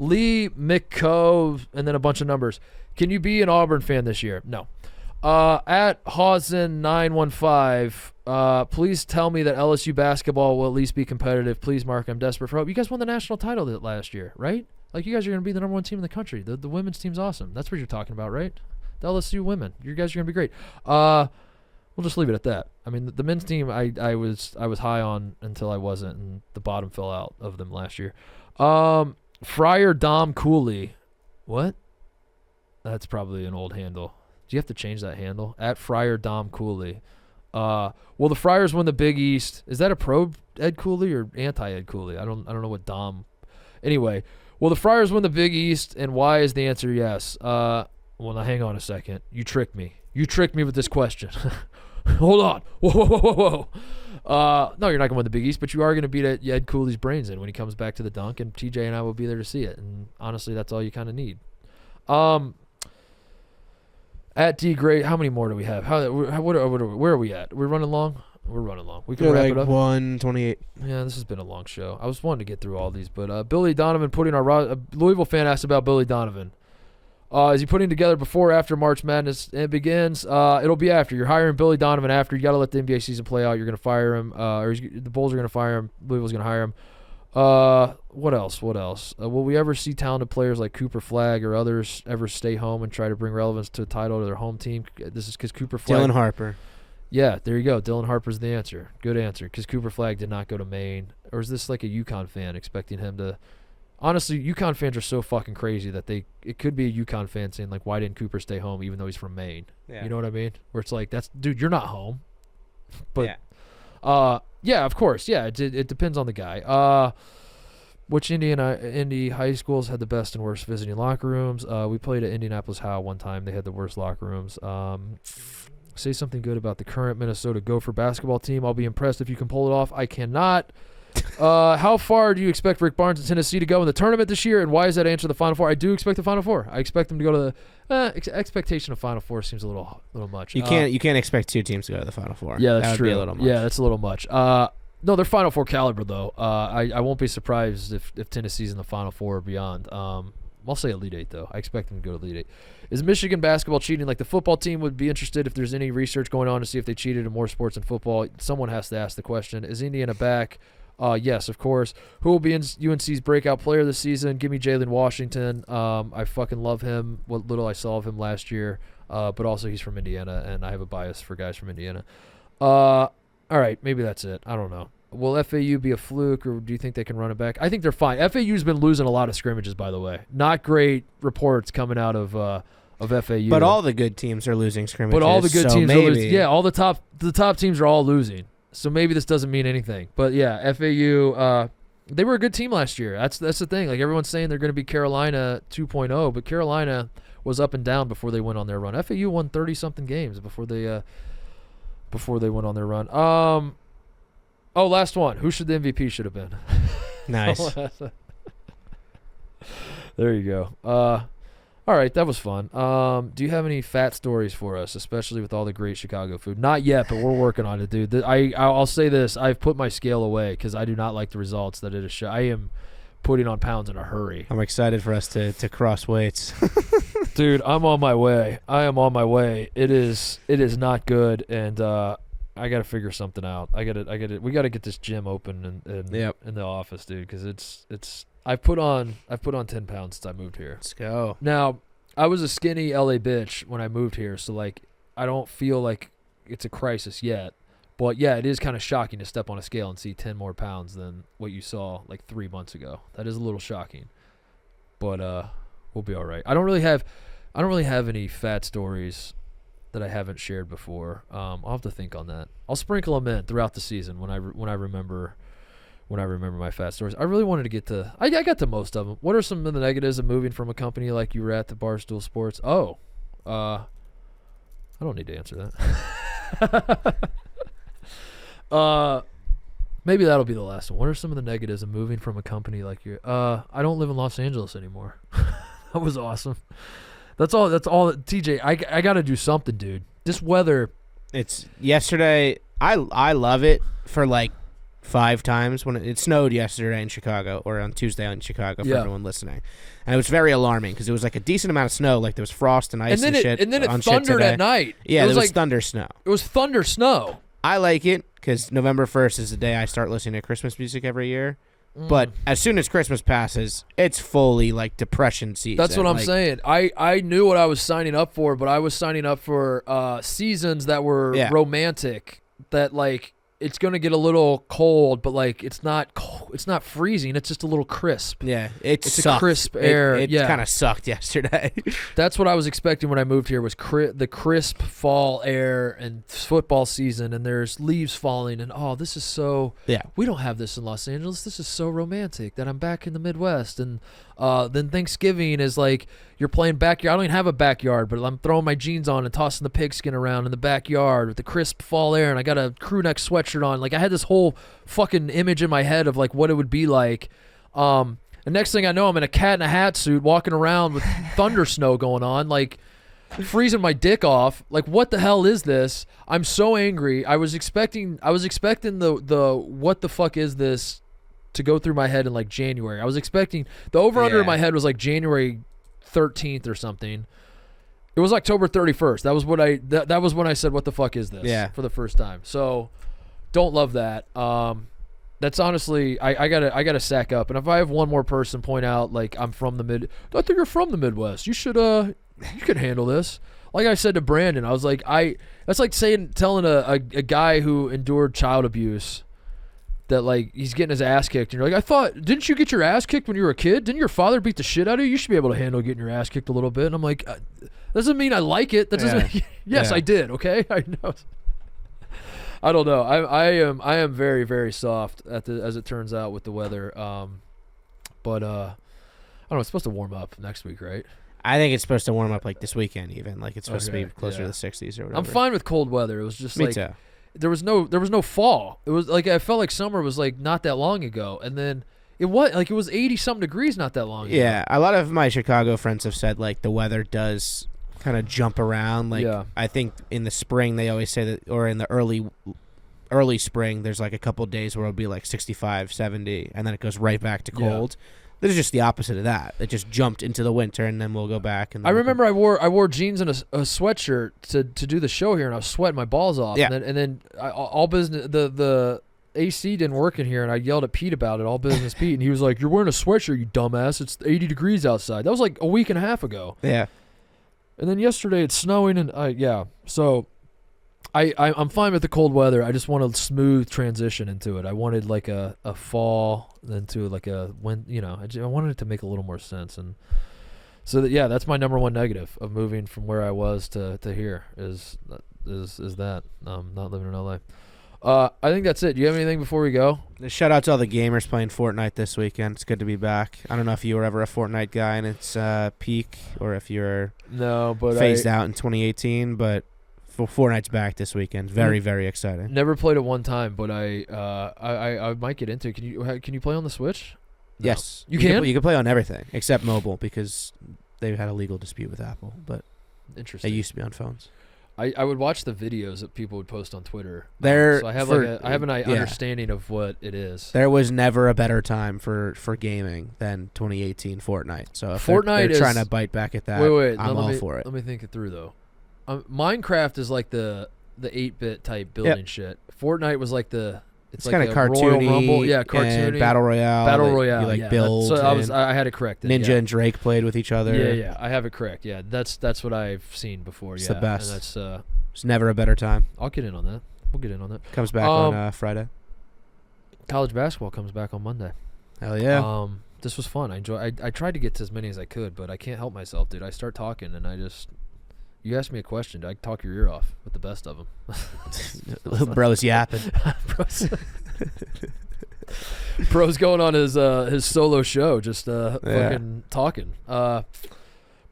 Lee McCove, and then a bunch of numbers. Can you be an Auburn fan this year? No. At Hausen915, please tell me that LSU basketball will at least be competitive. Please, Mark, I'm desperate for hope. You guys won the national title last year, right? Like, you guys are going to be the number 1 team in the country. The women's team's awesome. That's what you're talking about, right? The LSU women. You guys are going to be great. We'll just leave it at that. I mean, the men's team I was high on until I wasn't, and the bottom fell out of them last year. Friar Dom Cooley. What? That's probably an old handle. Do you have to change that handle? At Friar Dom Cooley. Well, the Friars won the Big East. Is that a pro Ed Cooley or anti Ed Cooley? I don't know what Dom. Anyway, well, the Friars won the Big East, and why is the answer yes? Well, now hang on a second. You tricked me. You tricked me with this question. Hold on. Whoa. No, you're not going to win the Big East, but you are going to beat Ed Cooley's brains in when he comes back to the dunk, and TJ and I will be there to see it. And honestly, that's all you kind of need. At D Gray, how many more do we have? Where are we at? We're running long. We're running long. We can wrap it up. 1:28. Yeah, this has been a long show. I was wanting to get through all these, but Billy Donovan putting our Louisville fan asked about Billy Donovan. Is he putting together before or after March Madness it begins? It'll be after. You're hiring Billy Donovan after. You got to let the NBA season play out. You're going to fire him. The Bulls are going to fire him. Louisville's going to hire him. What else? Will we ever see talented players like Cooper Flagg or others ever stay home and try to bring relevance to a title to their home team? This is because Cooper Flagg. Dylan Harper. Yeah, there you go. Dylan Harper's the answer. Good answer. Because Cooper Flagg did not go to Maine. Or is this like a UConn fan expecting him to? Honestly, UConn fans are so fucking crazy that it could be a UConn fan saying like, why didn't Cooper stay home even though he's from Maine? Yeah. You know what I mean? Where it's like, dude, you're not home. But yeah. Yeah, of course. Yeah, it depends on the guy. Which Indy high schools had the best and worst visiting locker rooms? We played at Indianapolis Howe one time. They had the worst locker rooms. Say something good about the current Minnesota Gopher basketball team. I'll be impressed if you can pull it off. I cannot. How far do you expect Rick Barnes and Tennessee to go in the tournament this year, and why is that answer the Final Four? I do expect the Final Four. I expect them to go to the expectation of Final Four seems a little much. You can't expect two teams to go to the Final Four. Yeah, that's that would true. Be a little much. Yeah, that's a little much. No, they're Final Four caliber though. I won't be surprised if Tennessee's in the Final Four or beyond. I'll say Elite Eight though. I expect them to go to Elite Eight. Is Michigan basketball cheating? Like the football team would be interested if there's any research going on to see if they cheated in more sports than football. Someone has to ask the question. Is Indiana back? Yes, of course. Who will be in UNC's breakout player this season? Give me Jalen Washington. I fucking love him. What little I saw of him last year. But also he's from Indiana, and I have a bias for guys from Indiana. All right, maybe that's it. I don't know. Will FAU be a fluke, or do you think they can run it back? I think they're fine. FAU's been losing a lot of scrimmages, by the way. Not great reports coming out of FAU. But all the good teams are losing scrimmages. But all the good teams are losing. Yeah, all the top teams are all losing. So maybe this doesn't mean anything. But yeah, FAU, they were a good team last year. That's the thing. Like everyone's saying they're going to be Carolina 2.0, but Carolina was up and down before they went on their run. FAU won 30-something games before they went on their run. Last one. Who should the MVP should have been? Nice. There you go. All right, that was fun. Do you have any fat stories for us, especially with all the great Chicago food? Not yet, but we're working on it, dude. I'll say this. I've put my scale away because I do not like the results that it is. I am putting on pounds in a hurry. I'm excited for us to cross weights. Dude, I'm on my way. I am on my way. It is not good, and I got to figure something out. We got to get this gym open in the office, dude, because it's I've put on 10 pounds since I moved here. Let's go. Now, I was a skinny LA bitch when I moved here, so like I don't feel like it's a crisis yet. But yeah, it is kind of shocking to step on a scale and see 10 more pounds than what you saw like 3 months ago. That is a little shocking. But we'll be all right. I don't really have any fat stories that I haven't shared before. I'll have to think on that. I'll sprinkle them in throughout the season when I remember my fat stories. I really wanted to get to I got to most of them. What are some of the negatives of moving from a company like you were at to Barstool Sports? I don't need to answer that. Maybe that'll be the last one. What are some of the negatives of moving from a company like you? I don't live in Los Angeles anymore. That was awesome. That's all. TJ, I got to do something, dude. This weather. It's yesterday. I love it for like 5 times when it snowed yesterday in Chicago, or on Tuesday in Chicago for everyone listening. And it was very alarming because it was like a decent amount of snow. Like there was frost and ice and shit. And then it thundered at night. Yeah, it was thunder snow. It was thunder snow. I like it because November 1st is the day I start listening to Christmas music every year. But as soon as Christmas passes, it's fully like depression season. That's what I'm saying. I knew what I was signing up for, but I was signing up for seasons that were romantic. That like it's gonna get a little cold, but like it's not cold. It's not freezing. It's just a little crisp. Yeah, it's a crisp air. It kind of sucked yesterday. That's what I was expecting when I moved here. Was the crisp fall air and football season, and there's leaves falling, and this is so. Yeah, we don't have this in Los Angeles. This is so romantic that I'm back in the Midwest, and then Thanksgiving is like you're playing backyard. I don't even have a backyard, but I'm throwing my jeans on and tossing the pigskin around in the backyard with the crisp fall air, and I got a crew neck sweatshirt on. Like I had this whole fucking image in my head of like what it would be like. The next thing I know, I'm in a cat in a hat suit walking around with thunder snow going on, like freezing my dick off. Like what the hell is this? I'm so angry. I was expecting the what the fuck is this to go through my head in like January. I was expecting the over under in my head was like January 13th or something. It was October 31st. That was what that was when I said, "What the fuck is this?" Yeah. For the first time. So, don't love that. That's honestly, I gotta sack up. And if I have one more person point out, like, I'm from I think you're from the Midwest. You should you could handle this. Like I said to Brandon, I was like, that's like telling a guy who endured child abuse that, like, he's getting his ass kicked, and you're like, didn't you get your ass kicked when you were a kid? Didn't your father beat the shit out of you? You should be able to handle getting your ass kicked a little bit. And I'm like, doesn't mean I like it. That doesn't. Yeah. Yes, yeah. I did. Okay, I know. I don't know. I am very, very soft as it turns out with the weather. But I don't know. It's supposed to warm up next week, right? I think it's supposed to warm up like this weekend, even. Like, it's supposed to be closer to the 60s or whatever. I'm fine with cold weather. It was just Me too. There was no fall. It was like, I felt like summer was like not that long ago, and then it was 80-something degrees not that long ago. Yeah, a lot of my Chicago friends have said, like, the weather does kind of jump around. Like, I think in the spring they always say that, or in the early spring, there's like a couple of days where it'll be like 65, 70, and then it goes right back to cold. Yeah. This is just the opposite of that. It just jumped into the winter, and then we'll go back. And I remember I wore jeans and a sweatshirt to do the show here, and I was sweating my balls off. Yeah. And then all business, the AC didn't work in here, and I yelled at Pete about it, all business Pete, and he was like, "You're wearing a sweatshirt, you dumbass. It's 80 degrees outside." That was like a week and a half ago. Yeah. And then yesterday it's snowing, and so I'm fine with the cold weather. I just want a smooth transition into it. I wanted like a fall, then to like a wind. I wanted it to make a little more sense, and so that's my number one negative of moving from where I was to here is that not living in LA. I think that's it. Do you have anything before we go? Shout out to all the gamers playing Fortnite this weekend. It's good to be back. I don't know if you were ever a Fortnite guy in its peak, or if you're phased out in 2018, but Fortnite's back this weekend. Very, very exciting. Never played it one time, but I might get into it. Can you play on the Switch? No. Yes. You can? You can play on everything except mobile, because they've had a legal dispute with Apple, but interesting. They used to be on phones. I would watch the videos that people would post on Twitter. So I have an understanding of what it is. There was never a better time for gaming than 2018 Fortnite. So if they're trying to bite back at that, I'm all for it. Let me think it through, though. Minecraft is like the 8-bit type building shit. Fortnite was like it's like kind of cartoony, Royal Rumble. Yeah, cartoony. And Battle Royale. You build. So I had it corrected. Ninja and Drake played with each other. Yeah, I have it correct. Yeah, that's what I've seen before. It's the best. And that's there's never a better time. I'll get in on that. We'll get in on that. Comes back on Friday. College basketball comes back on Monday. Hell yeah. This was fun. I tried to get to as many as I could, but I can't help myself, dude. I start talking and you asked me a question. I talk your ear off with the best of them. Bro's yapping. Bro's going on his solo show, just fucking talking. But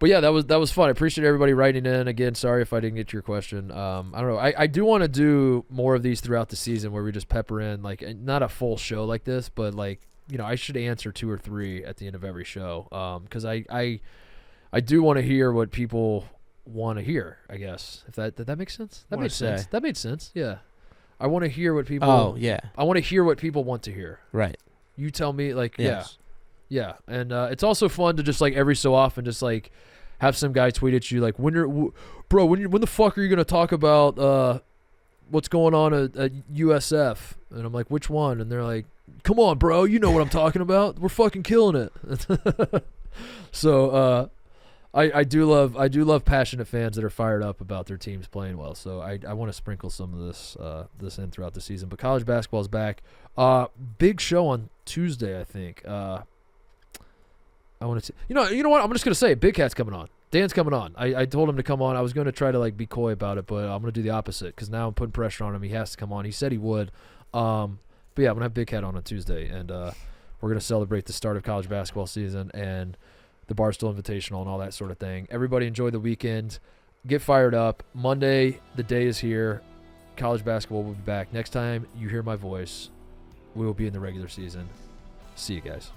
yeah, that was fun. I appreciate everybody writing in. Again, sorry if I didn't get to your question. I don't know. I do want to do more of these throughout the season, where we just pepper in, like, not a full show like this, but like, I should answer 2 or 3 at the end of every show. Because I do want to hear what people want to hear, I guess. Did that make sense? That made sense. That made sense. Yeah. I want to hear what people I want to hear what people want to hear. Right. You tell me, like, yes. Yeah. And it's also fun to just, like, every so often just, like, have some guy tweet at you like, when the fuck are you going to talk about what's going on at USF? And I'm like, which one? And they're like, come on, bro, you know what I'm talking about. We're fucking killing it. So I do love passionate fans that are fired up about their teams playing well. So I want to sprinkle some of this in throughout the season. But college basketball is back. Big show on Tuesday, I think. I want to. You know what? I'm just gonna say Big Cat's coming on. Dan's coming on. I told him to come on. I was going to try to, like, be coy about it, but I'm going to do the opposite, because now I'm putting pressure on him. He has to come on. He said he would. But yeah, I'm going to have Big Cat on Tuesday, and we're going to celebrate the start of college basketball season and the Barstool Invitational and all that sort of thing. Everybody enjoy the weekend. Get fired up. Monday, the day is here. College basketball will be back. Next time you hear my voice, we will be in the regular season. See you guys.